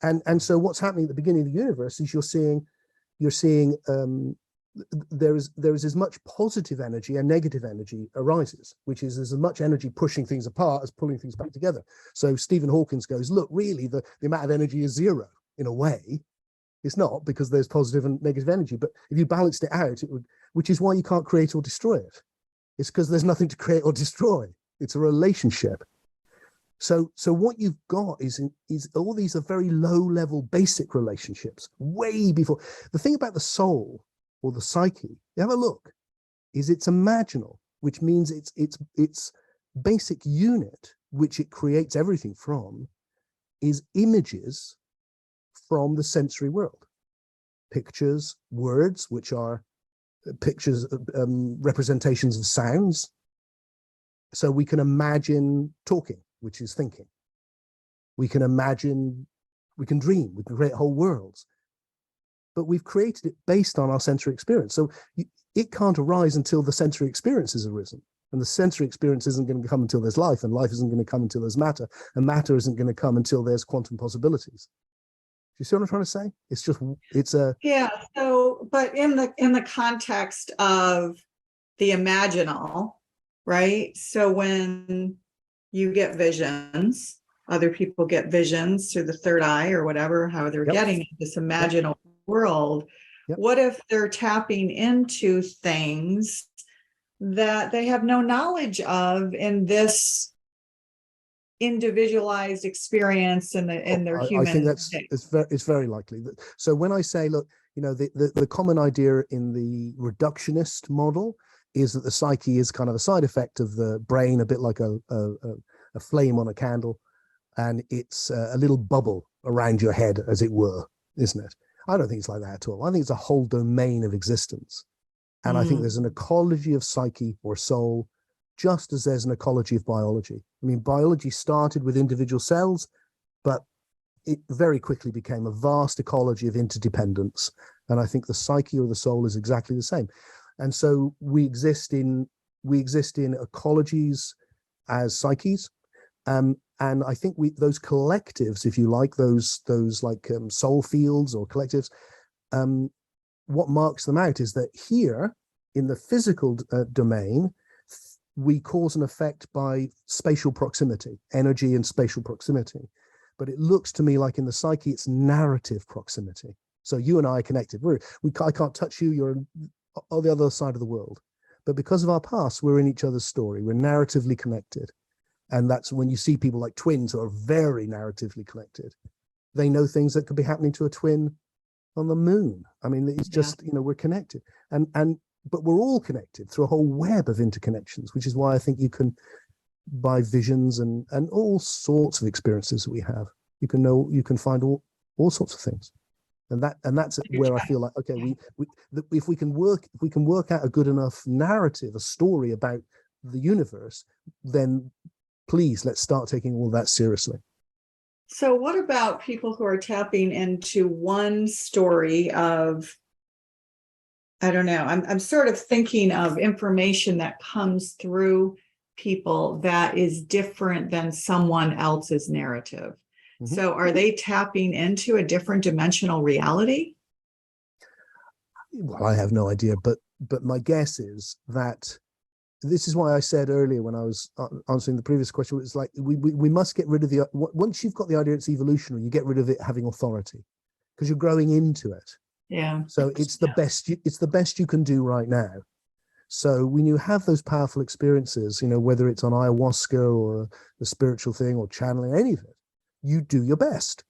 And so what's happening at the beginning of the universe is you're seeing there is as much positive energy and negative energy arises, which is there's as much energy pushing things apart as pulling things back together. So Stephen Hawking goes, look, really the amount of energy is zero in a way. It's not, because there's positive and negative energy, but if you balanced it out, it would, which is why you can't create or destroy it. It's because there's nothing to create or destroy. It's a relationship. So what you've got is all these are very low level basic relationships, way before. The thing about the soul or the psyche, you have a look, is it's imaginal, which means its basic unit, which it creates everything from, is images from the sensory world. Pictures, words, which are pictures, representations of sounds. So we can imagine talking, which is thinking. We can imagine, we can dream, we can create whole worlds. But we've created it based on our sensory experience. So it can't arise until the sensory experience has arisen. And the sensory experience isn't going to come until there's life, and life isn't going to come until there's matter, and matter isn't going to come until there's quantum possibilities. Do you see what I'm trying to say? So, but in the context of the imaginal, right? So when you get visions, Other people get visions through the third eye or whatever, how they're Yep. getting this imaginal world. Yep. What if they're tapping into things that they have no knowledge of in this individualized experience in their human I think state? it's very likely. So when I say, look, the common idea in the reductionist model is that the psyche is kind of a side effect of the brain, a bit like a flame on a candle, and it's a little bubble around your head, as it were, isn't it? I don't think it's like that at all. I think it's a whole domain of existence. And I think there's an ecology of psyche or soul, just as there's an ecology of biology. I mean, biology started with individual cells, but it very quickly became a vast ecology of interdependence. And I think the psyche or the soul is exactly the same. And so we exist in ecologies as psyches. And I think those collectives, if you like, those like soul fields or collectives, what marks them out is that here in the physical domain, we cause and effect by spatial proximity, energy and spatial proximity. But it looks to me like in the psyche, it's narrative proximity. So you and I are connected. I can't touch you. You're on the other side of the world. But because of our past, we're in each other's story. We're narratively connected. And that's when you see people like twins who are very narratively connected. They know things that could be happening to a twin on the moon. I mean, it's just, we're connected. But we're all connected through a whole web of interconnections, which is why I think you can, by visions and all sorts of experiences that we have, you can find all sorts of things. And that's where I feel like, okay, if we can work out a good enough narrative, a story about the universe, then please let's start taking all that seriously. So what about people who are tapping into one story of, I don't know, I'm sort of thinking of information that comes through people that is different than someone else's narrative. Mm-hmm. So are they tapping into a different dimensional reality? Well, I have no idea, but my guess is that this is why I said earlier when I was answering the previous question, it's like we must get rid of once you've got the idea it's evolutionary, you get rid of it having authority because you're growing into it. Yeah. So it's the best you can do right now. So when you have those powerful experiences, whether it's on ayahuasca or the spiritual thing or channeling, any of it, you do your best.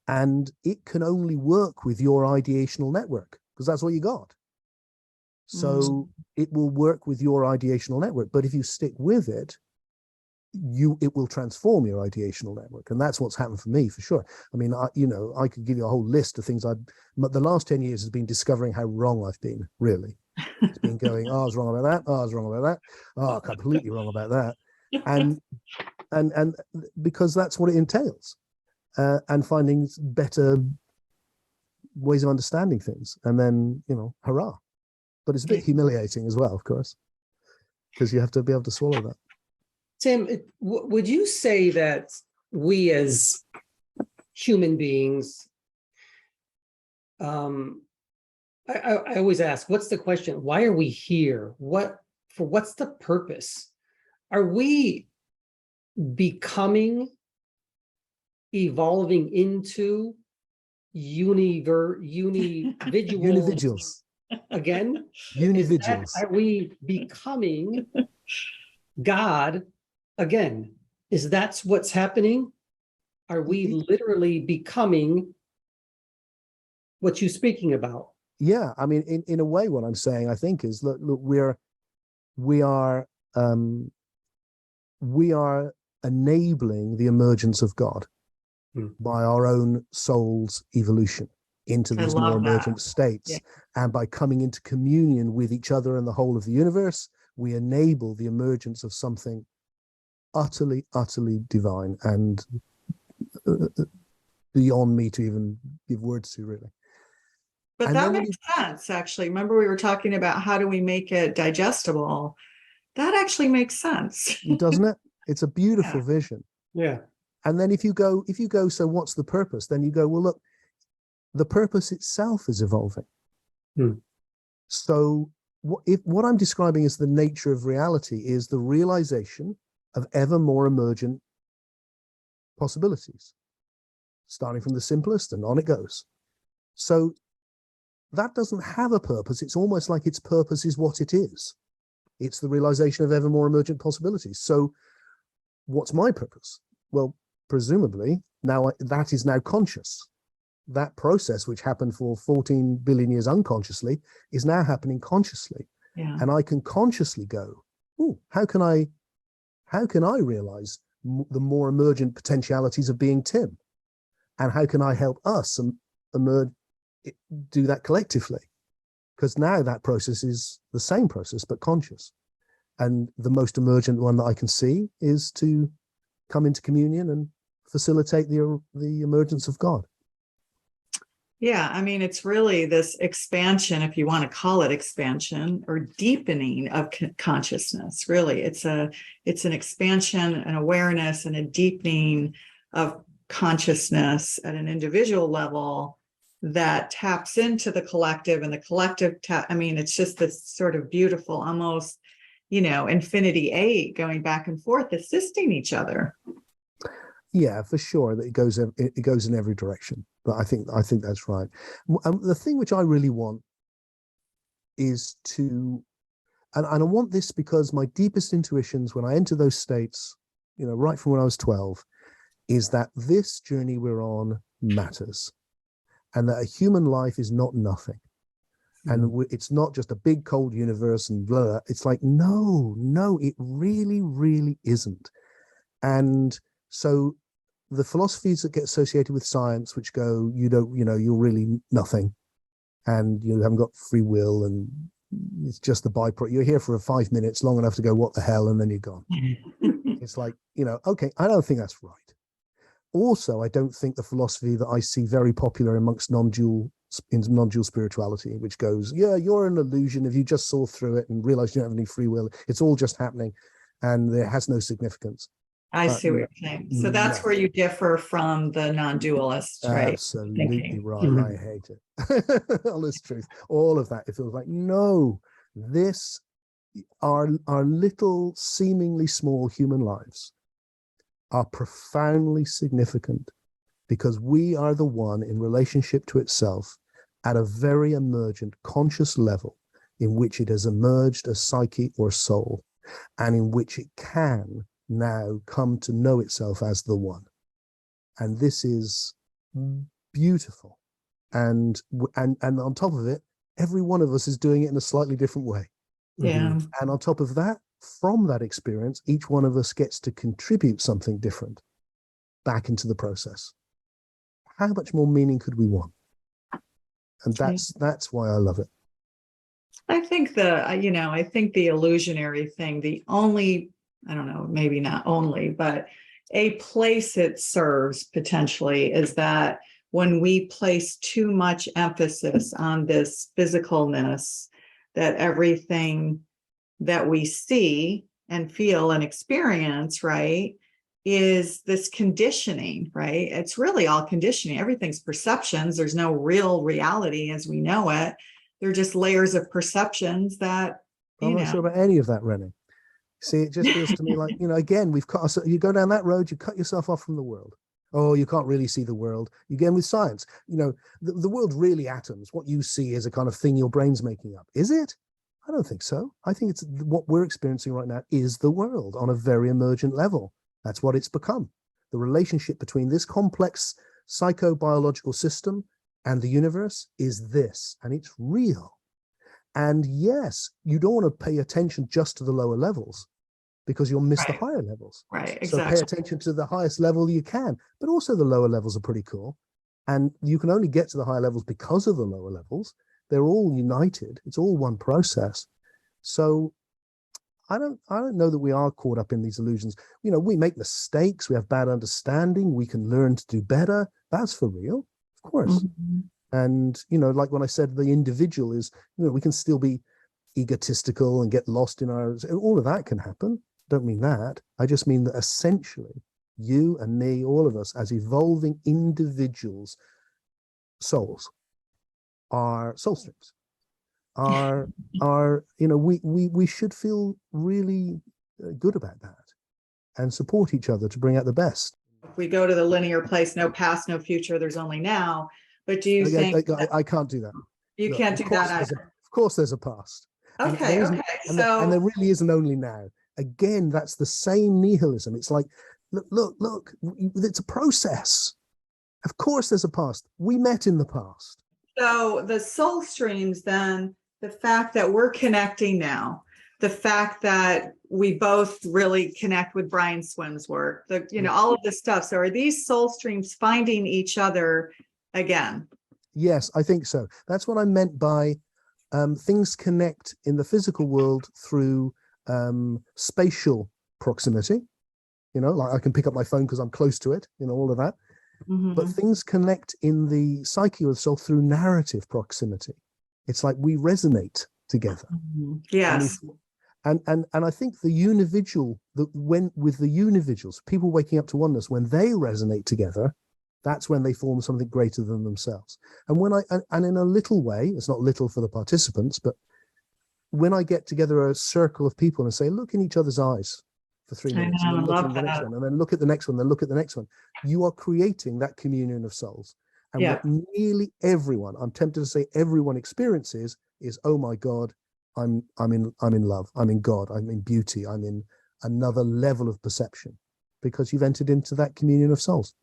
And it can only work with your ideational network because that's what you got. So it will work with your ideational network. But if you stick with it, it will transform your ideational network. And that's what's happened for me, for sure. I mean, I could give you a whole list of things. The last 10 years has been discovering how wrong I've been, really. It's been going, I was wrong about that. I was wrong about that. Oh, completely wrong about that. And because that's what it entails. And finding better ways of understanding things. And then, hurrah. But it's a bit humiliating as well, of course, because you have to be able to swallow that. Tim, would you say that we as human beings, I always ask, what's the question? Why are we here? What's the purpose? Are we evolving into unividuals? Again, unividuals. Are we becoming God again? Is that what's happening? Are we literally becoming what you're speaking about? Yeah, I mean, in a way, what I'm saying, I think, is look, we are enabling the emergence of God by our own soul's evolution into these more emergent states. Yeah. And by coming into communion with each other and the whole of the universe, we enable the emergence of something utterly, utterly divine and beyond me to even give words to, really. But that makes sense, actually. Remember, we were talking about how do we make it digestible? That actually makes sense. Doesn't it? It's a beautiful vision. Yeah. And then if you go, so what's the purpose? Then you go, well, look, the purpose itself is evolving. So what I'm describing as the nature of reality is the realization of ever more emergent possibilities, starting from the simplest, and on it goes. So that doesn't have a purpose. It's almost like its purpose is what it is. It's the realization of ever more emergent possibilities. So what's my purpose? Well, presumably now that is now conscious. That process, which happened for 14 billion years unconsciously, is now happening consciously. Yeah. And I can consciously go, oh, how can I realize the more emergent potentialities of being Tim? And how can I help us do that collectively? Because now that process is the same process, but conscious. And the most emergent one that I can see is to come into communion and facilitate the emergence of God. Yeah, I mean, it's really this expansion, if you want to call it expansion, or deepening of consciousness. Really, it's an expansion, an awareness, and a deepening of consciousness at an individual level that taps into the collective, and the collective I mean, it's just this sort of beautiful, almost, infinity eight going back and forth, assisting each other. Yeah, for sure. That it goes in every direction. But I think that's right. The thing which I really want is to, and I want this because my deepest intuitions when I enter those states, right from when I was 12, is that this journey we're on matters, and that a human life is not nothing. And it's not just a big cold universe and blah. It's like, no, it really, really isn't. And so the philosophies that get associated with science, which go, you're really nothing, and you haven't got free will, and it's just the byproduct. You're here for 5 minutes, long enough to go, what the hell, and then you're gone. It's like, okay, I don't think that's right. Also, I don't think the philosophy that I see very popular amongst non-dual spirituality, which goes, yeah, you're an illusion if you just saw through it and realized you don't have any free will. It's all just happening, and there has no significance. I see what you're saying. So that's where you differ from the non-dualists, right? Absolutely right. I hate it. Honest truth. All of that. It feels like, no, our little, seemingly small human lives are profoundly significant, because we are the one in relationship to itself at a very emergent conscious level in which it has emerged as psyche or soul, and in which it can now come to know itself as the one. And this is beautiful. And on top of it, every one of us is doing it in a slightly different way. Yeah. And on top of that, from that experience, each one of us gets to contribute something different back into the process. How much more meaning could we want? And that's why I love it. I think the illusionary thing, the only, I don't know, maybe not only, but a place it serves potentially is that when we place too much emphasis on this physicalness, that everything that we see and feel and experience, right, is this conditioning, right? It's really all conditioning. Everything's perceptions. There's no real reality as we know it. They're just layers of perceptions that, I'm not sure about any of that, Rennie. See, it just feels to me like, again, you go down that road, you cut yourself off from the world. Oh, you can't really see the world. Again, with science, the world really atoms. What you see is a kind of thing your brain's making up. Is it? I don't think so. I think it's what we're experiencing right now is the world on a very emergent level. That's what it's become. The relationship between this complex psychobiological system and the universe is this, and it's real. And yes, you don't want to pay attention just to the lower levels, because you'll miss the higher levels. Right, exactly. So pay attention to the highest level you can, but also the lower levels are pretty cool. And you can only get to the higher levels because of the lower levels. They're all united. It's all one process. So I don't know that we are caught up in these illusions. We make mistakes. We have bad understanding. We can learn to do better. That's for real, of course. Mm-hmm. And, like when I said the individual is, we can still be egotistical and get lost in all of that can happen. Don't mean that. I just mean that essentially you and me, all of us as evolving individuals, souls, are soul streams. We should feel really good about that and support each other to bring out the best. if we go to the linear place, no past, no future, there's only now. But do you think I can't do that. you Look, can't of do course that there's either? of course there's a past. And Okay, there isn't, okay. and, So and there really isn't only now. Again, that's the same nihilism. It's like, look, it's a process. Of course there's a past. We met in the past. So the soul streams, then the fact that we're connecting now, the fact that we both really connect with Brian Swim's work, all of this stuff. So are these soul streams finding each other again? Yes, I think so. That's what I meant by things connect in the physical world through spatial proximity. Like I can pick up my phone because I'm close to it, all of that. Mm-hmm. But things connect in the psyche of the soul through narrative proximity. It's like we resonate together. Mm-hmm. Yes. And I think the unividual, with the unividuals, people waking up to oneness, when they resonate together, that's when they form something greater than themselves. And in a little way, it's not little for the participants, but when I get together a circle of people and say, look in each other's eyes for 3 minutes, and then look at the next one, and then look at the next one, then look at the next one, you are creating that communion of souls. And what nearly everyone, I'm tempted to say everyone, experiences is, oh my God, I'm in love, I'm in God, I'm in beauty, I'm in another level of perception, because you've entered into that communion of souls.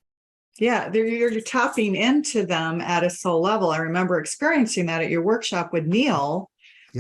Yeah, you're tapping into them at a soul level. I remember experiencing that at your workshop with Neil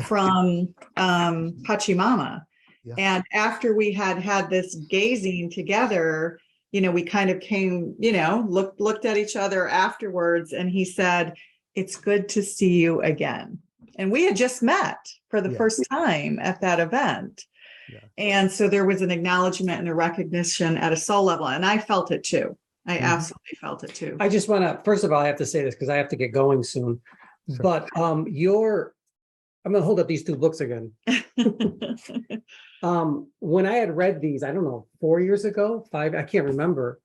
from Pachamama. Yeah. And after we had this gazing together, we kind of came, looked at each other afterwards, and he said, "It's good to see you again." And we had just met for the first time at that event. Yeah. And so there was an acknowledgement and a recognition at a soul level. And I felt it too. I absolutely felt it too. I just want to, first of all, I have to say this because I have to get going soon. Sure. But I'm going to hold up these two books again. When I had read these, I don't know, 4 years ago, 5, I can't remember.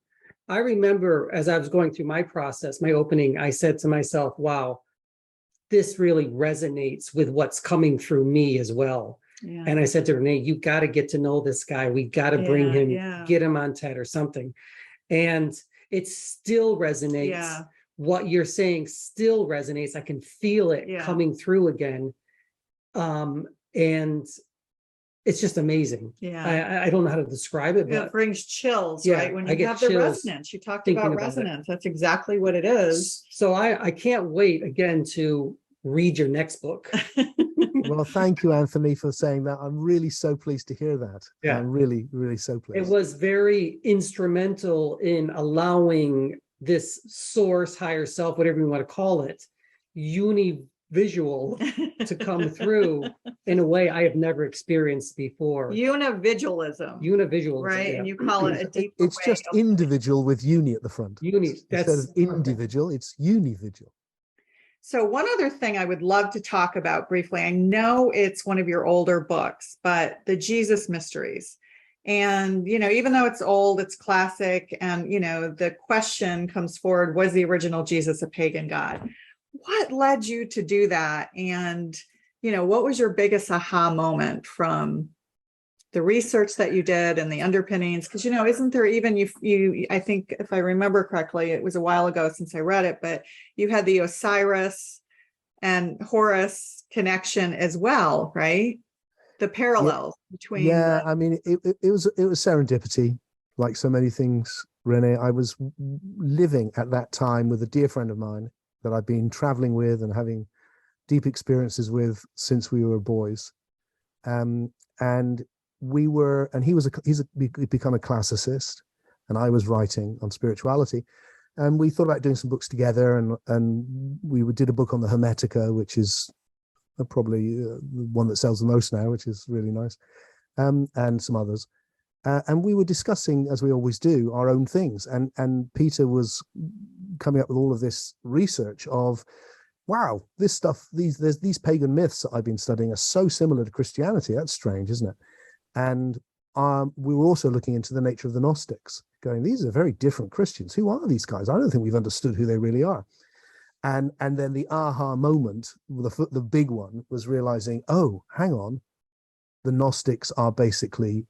I remember as I was going through my process, my opening, I said to myself, wow, this really resonates with what's coming through me as well. Yeah. And I said to Renee, you got to get to know this guy. We got to bring him, get him on TED or something. And it still resonates. Yeah. What you're saying still resonates. I can feel it coming through again. And it's just amazing. Yeah. I don't know how to describe it, but it brings chills, right? When you have the resonance, you talked about resonance. That's exactly what it is. So I can't wait again to read your next book. Well, thank you, Anthony, for saying that. I'm really so pleased to hear that. Yeah. I'm really, really so pleased. It was very instrumental in allowing this source, higher self, whatever you want to call it, visual to come through in a way I have never experienced before. Univisualism, right? Yeah. And you call it a deep. It's just individual with uni at the front. Instead of individual, it's unividual. So one other thing I would love to talk about briefly, I know it's one of your older books, but the Jesus Mysteries. And, even though it's old, it's classic. And, the question comes forward, was the original Jesus a pagan god? What led you to do that? And, what was your biggest aha moment from the research that you did and the underpinnings? Because, isn't there even, you, I think if I remember correctly, it was a while ago since I read it, but you had the Osiris and Horus connection as well, right? The parallels between. Yeah, I mean, it was serendipity, like so many things, Renee. I was living at that time with a dear friend of mine that I've been traveling with and having deep experiences with since we were boys. And he's become a classicist, and I was writing on spirituality, and we thought about doing some books together, and we did a book on the Hermetica, which is probably the one that sells the most now, which is really nice, and some others. And we were discussing, as we always do, our own things. And Peter was coming up with all of this research of, wow, this stuff, these pagan myths that I've been studying are so similar to Christianity. That's strange, isn't it? And we were also looking into the nature of the Gnostics, going, these are very different Christians. Who are these guys? I don't think we've understood who they really are. And then the aha moment, the big one, was realizing, oh, hang on, the Gnostics are basically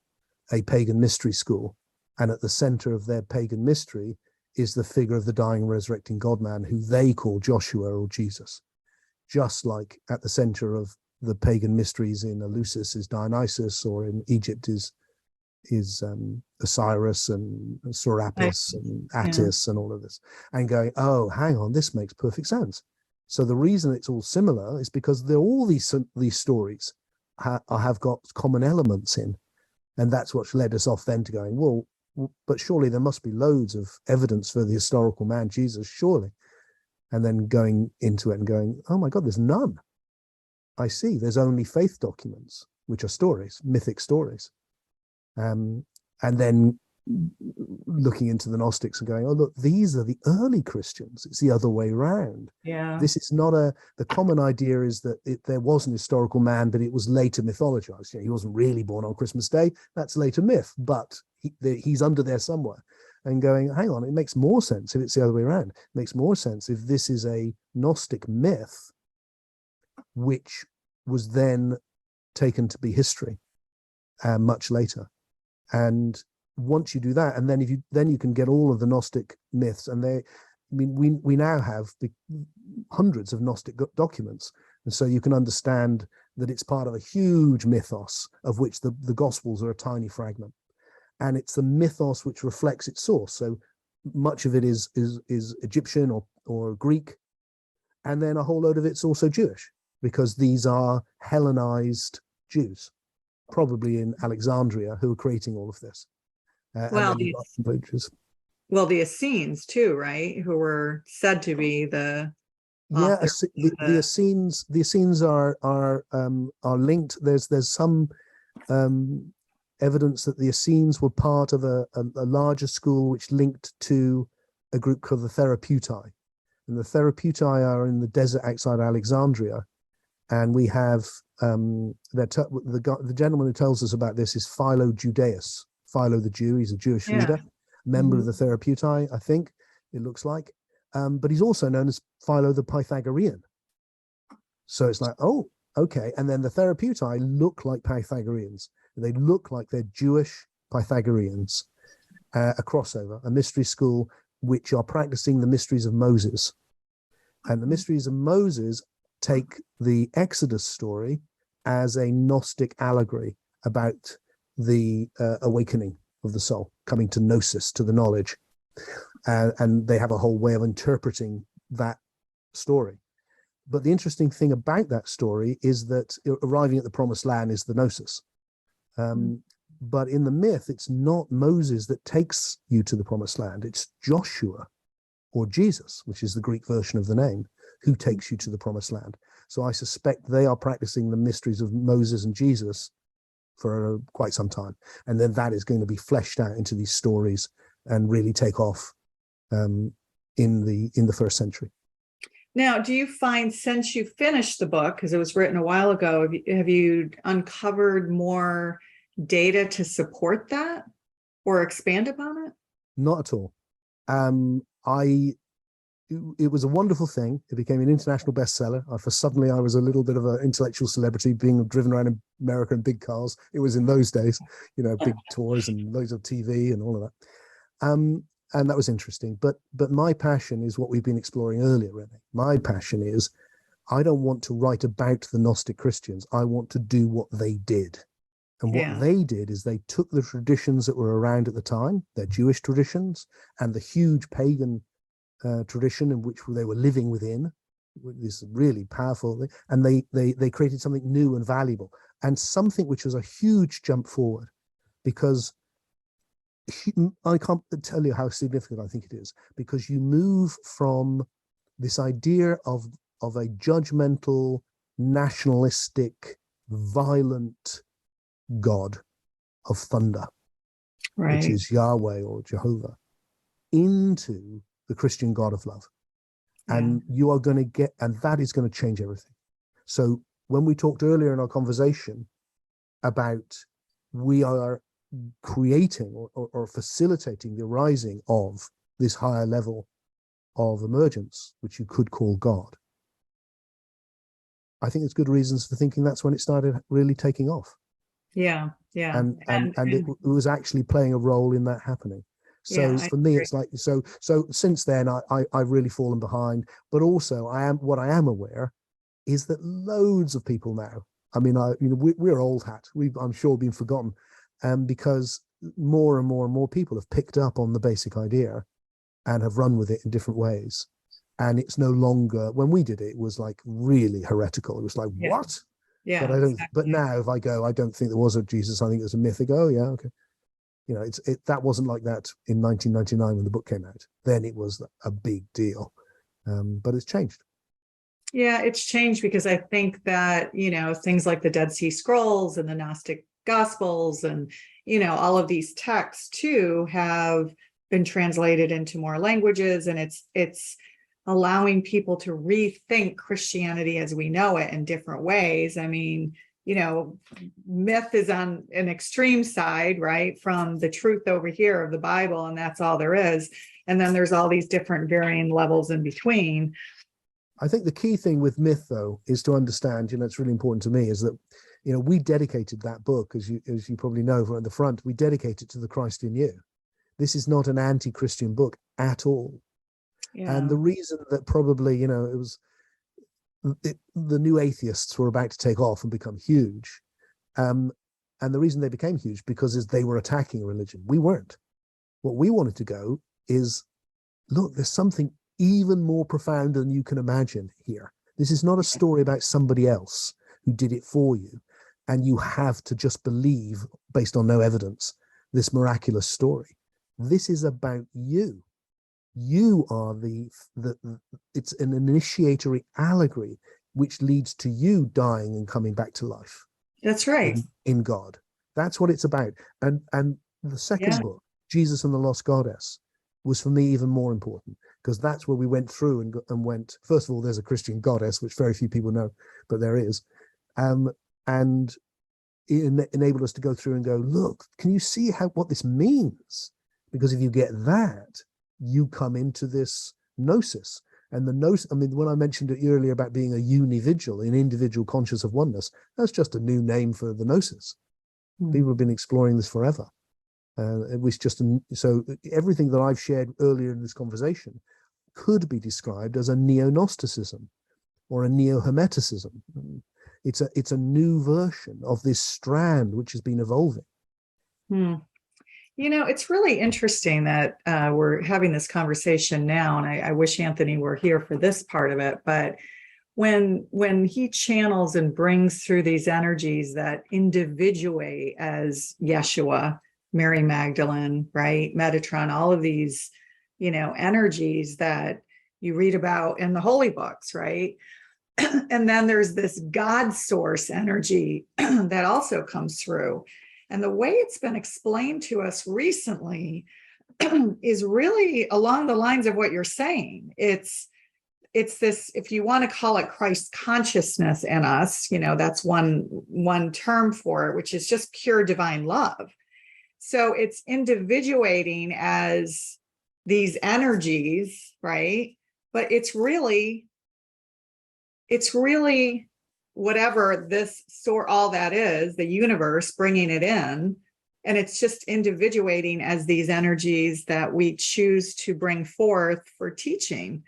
a pagan mystery school, And at the center of their pagan mystery is the figure of the dying, resurrecting God-man, who they call Joshua or Jesus. Just like at the center of the pagan mysteries in Eleusis is Dionysus, or in Egypt is Osiris and Serapis and Attis and all of this, and going, oh, hang on, this makes perfect sense. So the reason it's all similar is because all these stories have got common elements in, and that's what led us off then to going, well, but surely there must be loads of evidence for the historical man Jesus, surely. And then going into it and going, oh my God, there's none. I see, there's only faith documents, which are stories, mythic stories. And then looking into the Gnostics and going, oh, look, these are the early Christians. It's the other way around. Yeah. This is not the common idea is that there was an historical man, but it was later mythologized. You know, he wasn't really born on Christmas Day. That's later myth, but he's under there somewhere. And going, hang on, it makes more sense if it's the other way around. It makes more sense if this is a Gnostic myth, which was then taken to be history much later. And once you do that, and then you can get all of the Gnostic myths, and we now have hundreds of Gnostic documents, and so you can understand that it's part of a huge mythos of which the Gospels are a tiny fragment, and it's the mythos which reflects its source. So much of it is Egyptian or Greek, and then a whole load of it's also Jewish, because these are Hellenized Jews, probably in Alexandria, who are creating all of this. The Essenes too, right? Who were said to be the the Essenes are linked. There's some evidence that the Essenes were part of a larger school which linked to a group called the Therapeutai, and the Therapeutai are in the desert outside Alexandria. And we have the gentleman who tells us about this is Philo Judaeus. Philo the Jew, he's a Jewish leader, member of the Therapeutai, I think it looks like. But he's also known as Philo the Pythagorean. So it's like, oh, okay. And then the Therapeutai look like Pythagoreans. They look like they're Jewish Pythagoreans, a crossover, a mystery school which are practicing the mysteries of Moses. And the mysteries of Moses take the Exodus story as a Gnostic allegory about the awakening of the soul, coming to gnosis, to the knowledge. And they have a whole way of interpreting that story. But the interesting thing about that story is that arriving at the promised land is the gnosis. But in the myth, it's not Moses that takes you to the promised land. It's Joshua or Jesus, which is the Greek version of the name, who takes you to the promised land. So I suspect they are practicing the mysteries of Moses and Jesus for quite some time. And then that is going to be fleshed out into these stories and really take off in the first century. Now, do you find, since you finished the book, because it was written a while ago, have you uncovered more data to support that or expand upon it? Not at all. It was a wonderful thing. It became an international bestseller. Suddenly I was a little bit of an intellectual celebrity, being driven around in America in big cars. It was in those days, big tours and loads of TV and all of that. And that was interesting. But my passion is what we've been exploring earlier, really. My passion is, I don't want to write about the Gnostic Christians. I want to do what they did. And what they did is they took the traditions that were around at the time, their Jewish traditions, and the huge pagan tradition in which they were living within, this really powerful thing, and they created something new and valuable, and something which was a huge jump forward, because I can't tell you how significant I think it is, because you move from this idea of a judgmental, nationalistic, violent God of thunder, which is Yahweh or Jehovah, into the Christian God of love. And you are going to get, and that is going to change everything. So when we talked earlier in our conversation about we are creating or facilitating the rising of this higher level of emergence, which you could call God, I think there's good reasons for thinking that's when it started really taking off. Yeah. Yeah. And it was actually playing a role in that happening. So yeah, I for me, agree. it's like, so since then I've really fallen behind, but also I am aware is that loads of people now, I mean, we're old hat. I'm sure been forgotten, because more and more and more people have picked up on the basic idea and have run with it in different ways. And it's no longer, when we did it, it was like really heretical. It was like, Yeah. what? Yeah, But I don't. But exactly. now, if I go, I don't think there was a Jesus. I think it was a myth. I go, oh, yeah, okay. That wasn't like that in 1999 when the book came out. Then it was a big deal, but it's changed. Yeah, it's changed because I think that, things like the Dead Sea Scrolls and the Gnostic Gospels and, all of these texts too have been translated into more languages, and it's allowing people to rethink Christianity as we know it in different ways. I mean, myth is on an extreme side, right? From the truth over here of the Bible, and that's all there is. And then there's all these different varying levels in between. I think the key thing with myth, though, is to understand, it's really important to me, is that, we dedicated that book, as you probably know, from the front, we dedicate it to the Christ in you. This is not an anti-Christian book at all. Yeah. And the reason that probably, the new atheists were about to take off and become huge. And the reason they became huge because they were attacking religion. We weren't. What we wanted to go is, look, there's something even more profound than you can imagine here. This is not a story about somebody else who did it for you, and you have to just believe, based on no evidence, this miraculous story. This is about you. You are it's an initiatory allegory which leads to you dying and coming back to life. That's right. In God. That's what it's about. And the second book, Jesus and the Lost Goddess, was for me even more important, because that's where we went through and went, first of all, there's a Christian goddess, which very few people know, but there is. And it enabled us to go through and go, look, can you see what this means? Because if you get that, you come into this gnosis. And the gnosis, I mean, when I mentioned it earlier about being a univigil, an individual conscious of oneness, that's just a new name for the gnosis. People have been exploring this forever. It was just, so everything that I've shared earlier in this conversation could be described as a neo-Gnosticism or a neo-Hermeticism. It's a new version of this strand which has been evolving. It's really interesting that we're having this conversation now, and I wish Anthony were here for this part of it. But when he channels and brings through these energies that individuate as Yeshua, Mary Magdalene, right, Metatron, all of these, energies that you read about in the holy books, right? And then there's this God source energy that also comes through. And the way it's been explained to us recently is really along the lines of what you're saying. It's this, if you want to call it Christ consciousness in us, that's one term for it, which is just pure divine love. So it's individuating as these energies, right? But it's really whatever this all that is, the universe bringing it in, and it's just individuating as these energies that we choose to bring forth for teaching.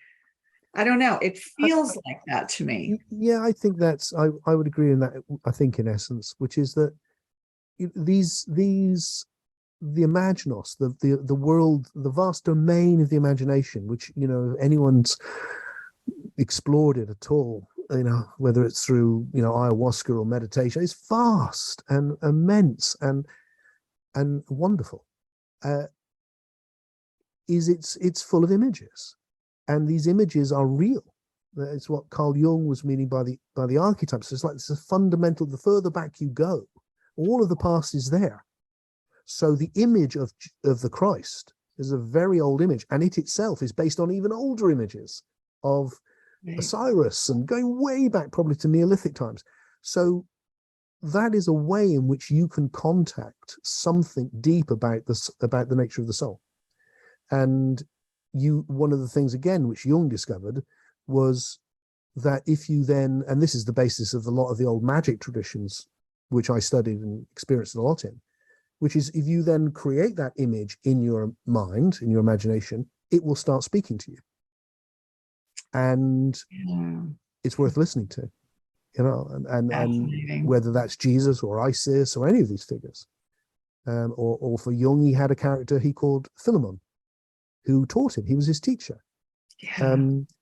I don't know. It feels like that to me. Yeah, I think I would agree in that. I think in essence, which is that the imaginos, the world, the vast domain of the imagination, which anyone's explored it at all, whether it's through ayahuasca or meditation, it's vast and immense and wonderful. It's full of images, and these images are real. It's what Carl Jung was meaning by the archetypes. It's like it's a fundamental. The further back you go, all of the past is there. So the image of the Christ is a very old image, and it itself is based on even older images of Osiris, and going way back probably to Neolithic times. So that is a way in which you can contact something deep about the nature of the soul. And one of the things again which Jung discovered was that if you then, and this is the basis of a lot of the old magic traditions which I studied and experienced a lot in, which is if you then create that image in your mind, in your imagination, it will start speaking to you. And it's worth listening to, you know, and whether that's Jesus or Isis or any of these figures. Or for Jung, he had a character he called Philemon, who taught him. He was his teacher. Yeah.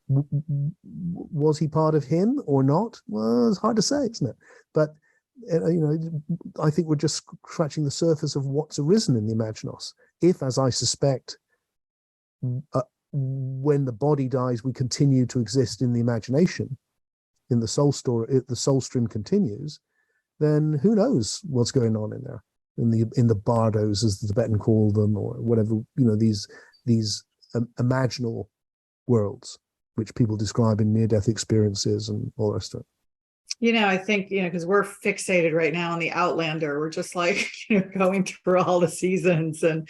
Was he part of him or not? Well, it's hard to say, isn't it? But you know, I think we're just scratching the surface of what's arisen in the Imaginos. If, as I suspect, when the body dies, we continue to exist in the imagination, in the soul story, if the soul stream continues, then who knows what's going on in there, in the bardos, as the Tibetan call them, or whatever, you know, these imaginal worlds, which people describe in near-death experiences and all the rest of it. You know, I think, you know, because we're fixated right now on the Outlander, we're just like, you know, going through all the seasons. And,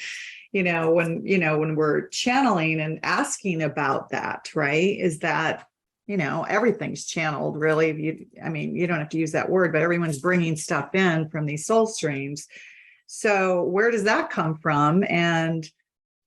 you know, when we're channeling and asking about that, right, is that, you know, everything's channeled, really. I mean, you don't have to use that word, but everyone's bringing stuff in from these soul streams. So where does that come from? And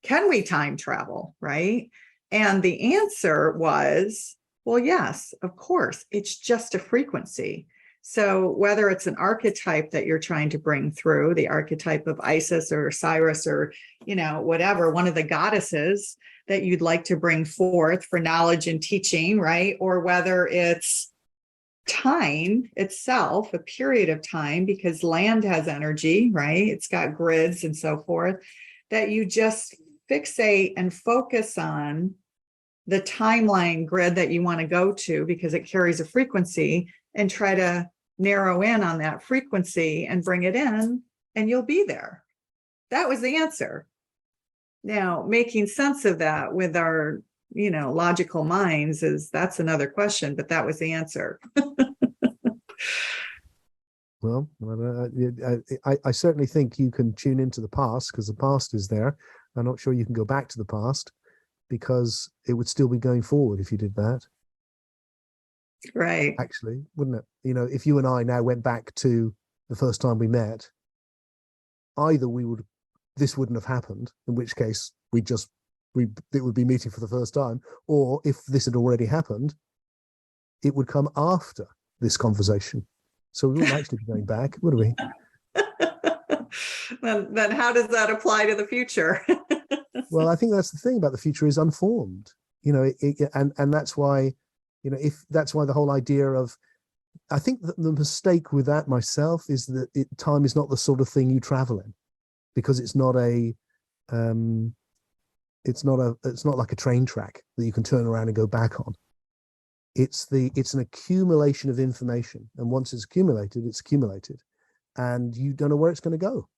can we time travel, right? And the answer was, well, yes, of course, it's just a frequency. So whether it's an archetype that you're trying to bring through, the archetype of Isis or Osiris or, you know, whatever, one of the goddesses that you'd like to bring forth for knowledge and teaching, right? Or whether it's time itself, a period of time, because land has energy, right? It's got grids and so forth, that you just fixate and focus on the timeline grid that you want to go to because it carries a frequency, and try to narrow in on that frequency and bring it in, and you'll be there. That was the answer. Now, making sense of that with our, you know, logical minds that's another question, but that was the answer. Well, I certainly think you can tune into the past, because the past is there. I'm not sure you can go back to the past, because it would still be going forward if you did that. Right. Actually, wouldn't it? You know, if you and I now went back to the first time we met, either this wouldn't have happened, in which case it would be meeting for the first time, or if this had already happened, it would come after this conversation. So we wouldn't actually be going back, would we? Then how does that apply to the future? Well, I think that's the thing about the future is unformed, you know, and that's why, you know, that's why the whole idea of, I think that the mistake with that myself is that time is not the sort of thing you travel in, because it's not like a train track that you can turn around and go back on. It's an accumulation of information, and once it's accumulated, and you don't know where it's going to go.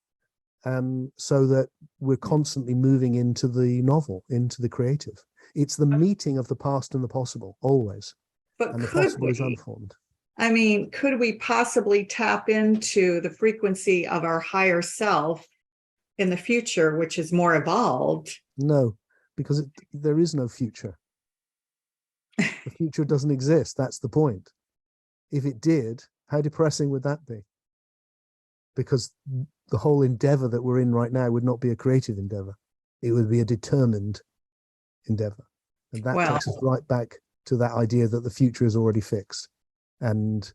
So that we're constantly moving into the novel, into the creative. It's the meeting of the past and the possible, always. But and the possible is unformed. I mean, could we possibly tap into the frequency of our higher self in the future, which is more evolved? No, because there is no future. The future doesn't exist. That's the point. If it did, how depressing would that be? Because the whole endeavor that we're in right now would not be a creative endeavor. It would be a determined endeavor. And that takes us right back to that idea that the future is already fixed. And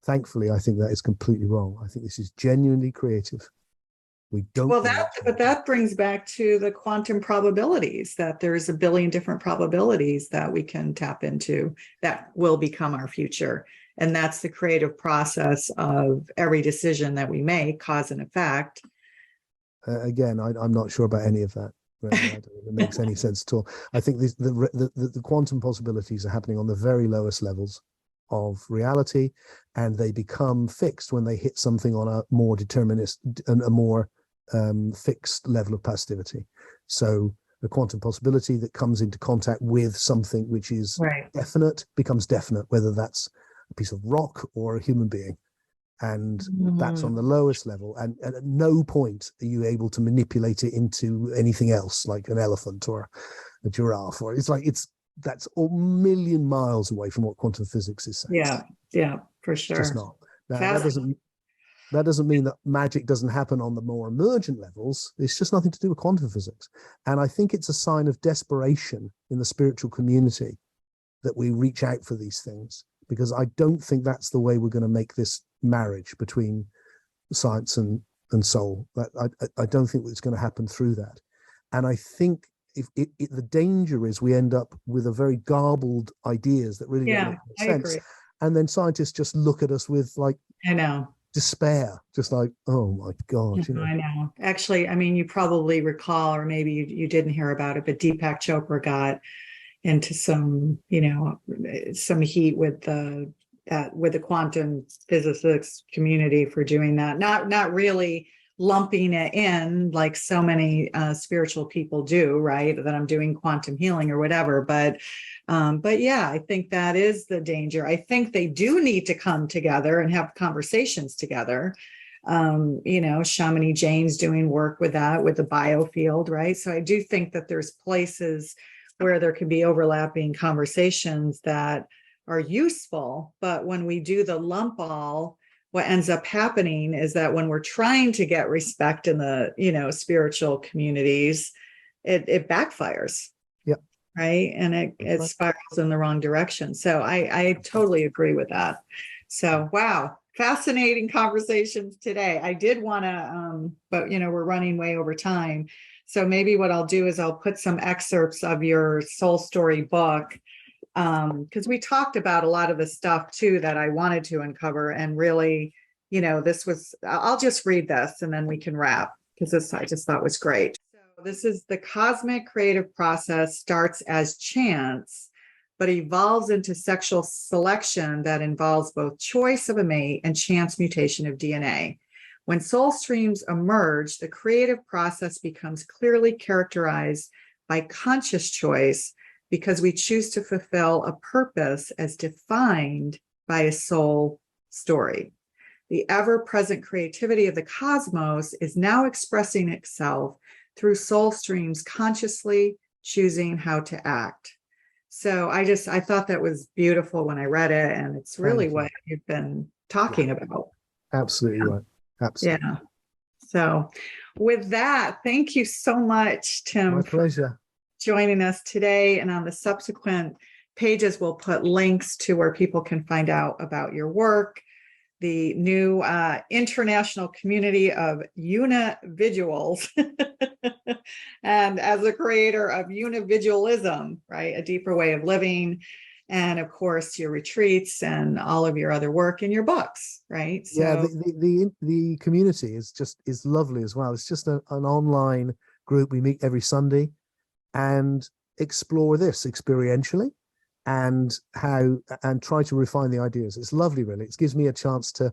thankfully, I think that is completely wrong. I think this is genuinely creative. We don't. Well, that brings back to the quantum probabilities, that there's a billion different probabilities that we can tap into that will become our future. And that's the creative process of every decision that we make, cause and effect. Again, I'm not sure about any of that. I don't think it makes any sense at all. I think the quantum possibilities are happening on the very lowest levels of reality, and they become fixed when they hit something on a more determinist and a more fixed level of positivity. So the quantum possibility that comes into contact with something which is definite becomes definite, whether that's a piece of rock or a human being. And that's on the lowest level. And at no point are you able to manipulate it into anything else, like an elephant or a giraffe, or that's a million miles away from what quantum physics is saying. Yeah, for sure. Just not. Now, that doesn't. That doesn't mean that magic doesn't happen on the more emergent levels. It's just nothing to do with quantum physics. And I think it's a sign of desperation in the spiritual community that we reach out for these things, because I don't think that's the way we're going to make this marriage between science and soul. I don't think it's going to happen through that. And I think if the danger is we end up with a very garbled ideas that really don't make sense. Agree. And then scientists just look at us with like, I know, despair, just like, oh my God. You know. I know. Actually, I mean, you probably recall, or maybe you didn't hear about it, but Deepak Chopra got into some heat with the quantum physics community for doing that. Not really lumping it in like so many spiritual people do, right? That I'm doing quantum healing or whatever. But yeah, I think that is the danger. I think they do need to come together and have conversations together. Shamini Jain's doing work with that, with the biofield, right? So I do think that there's places where there can be overlapping conversations that are useful. But when we do the lump all, what ends up happening is that when we're trying to get respect in the, spiritual communities, it backfires. Yep. Right. And it spirals in the wrong direction. So I totally agree with that. So, wow. Fascinating conversations today. I did want to, but we're running way over time. So maybe what I'll do is I'll put some excerpts of your Soul Story book, because we talked about a lot of the stuff too that I wanted to uncover. And really, I'll just read this and then we can wrap, because this I just thought was great. So this is: the cosmic creative process starts as chance, but evolves into sexual selection that involves both choice of a mate and chance mutation of DNA. When soul streams emerge, the creative process becomes clearly characterized by conscious choice, because we choose to fulfill a purpose as defined by a soul story. The ever-present creativity of the cosmos is now expressing itself through soul streams consciously choosing how to act. So I thought that was beautiful when I read it, and it's really what you've been talking about. Absolutely right. Absolutely. Yeah. So with that, thank you so much, Tim. My pleasure. Joining us today. And on the subsequent pages, we'll put links to where people can find out about your work, the new international community of unividuals, and as the creator of unividualism, right? A deeper way of living. And of course, your retreats and all of your other work and your books, right? So, yeah, the community is lovely as well. It's just an online group. We meet every Sunday and explore this experientially and try to refine the ideas. It's lovely, really. It gives me a chance to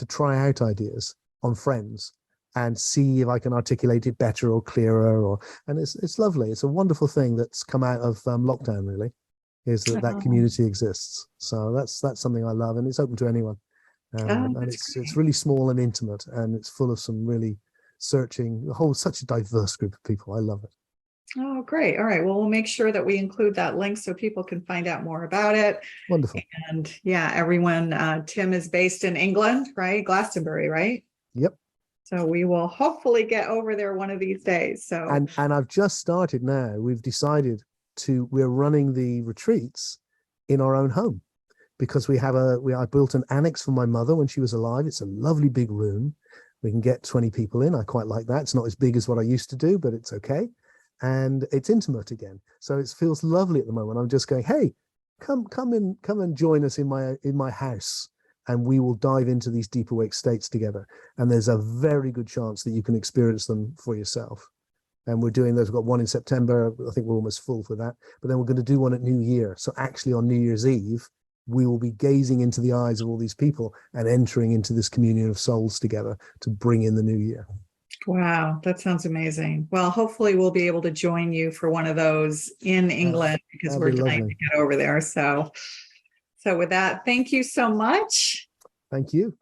try out ideas on friends and see if I can articulate it better or clearer. And it's lovely. It's a wonderful thing that's come out of lockdown, really. Is that community exists. So that's something I love, and it's open to anyone. And it's really small and intimate, and it's full of some really searching, such a diverse group of people. I love it. Oh, great. All right. Well, we'll make sure that we include that link so people can find out more about it. Wonderful. And yeah, everyone, Tim is based in England, right? Glastonbury, right? Yep. So we will hopefully get over there one of these days. So and I've just started now. We've decided we're running the retreats in our own home, because I built an annex for my mother when she was alive. It's a lovely big room. We can get 20 people in. I quite like that. It's not as big as what I used to do, but it's okay. And it's intimate again. So it feels lovely at the moment. I'm just going, hey, come and join us in my house, and we will dive into these deep awake states together. And there's a very good chance that you can experience them for yourself. And we're doing those. We've got one in September. I think we're almost full for that. But then we're going to do one at New Year. So actually on New Year's Eve, we will be gazing into the eyes of all these people and entering into this communion of souls together to bring in the new year. Wow, that sounds amazing. Well, hopefully we'll be able to join you for one of those in England, because we're dying to get over there. So with that, thank you so much. Thank you.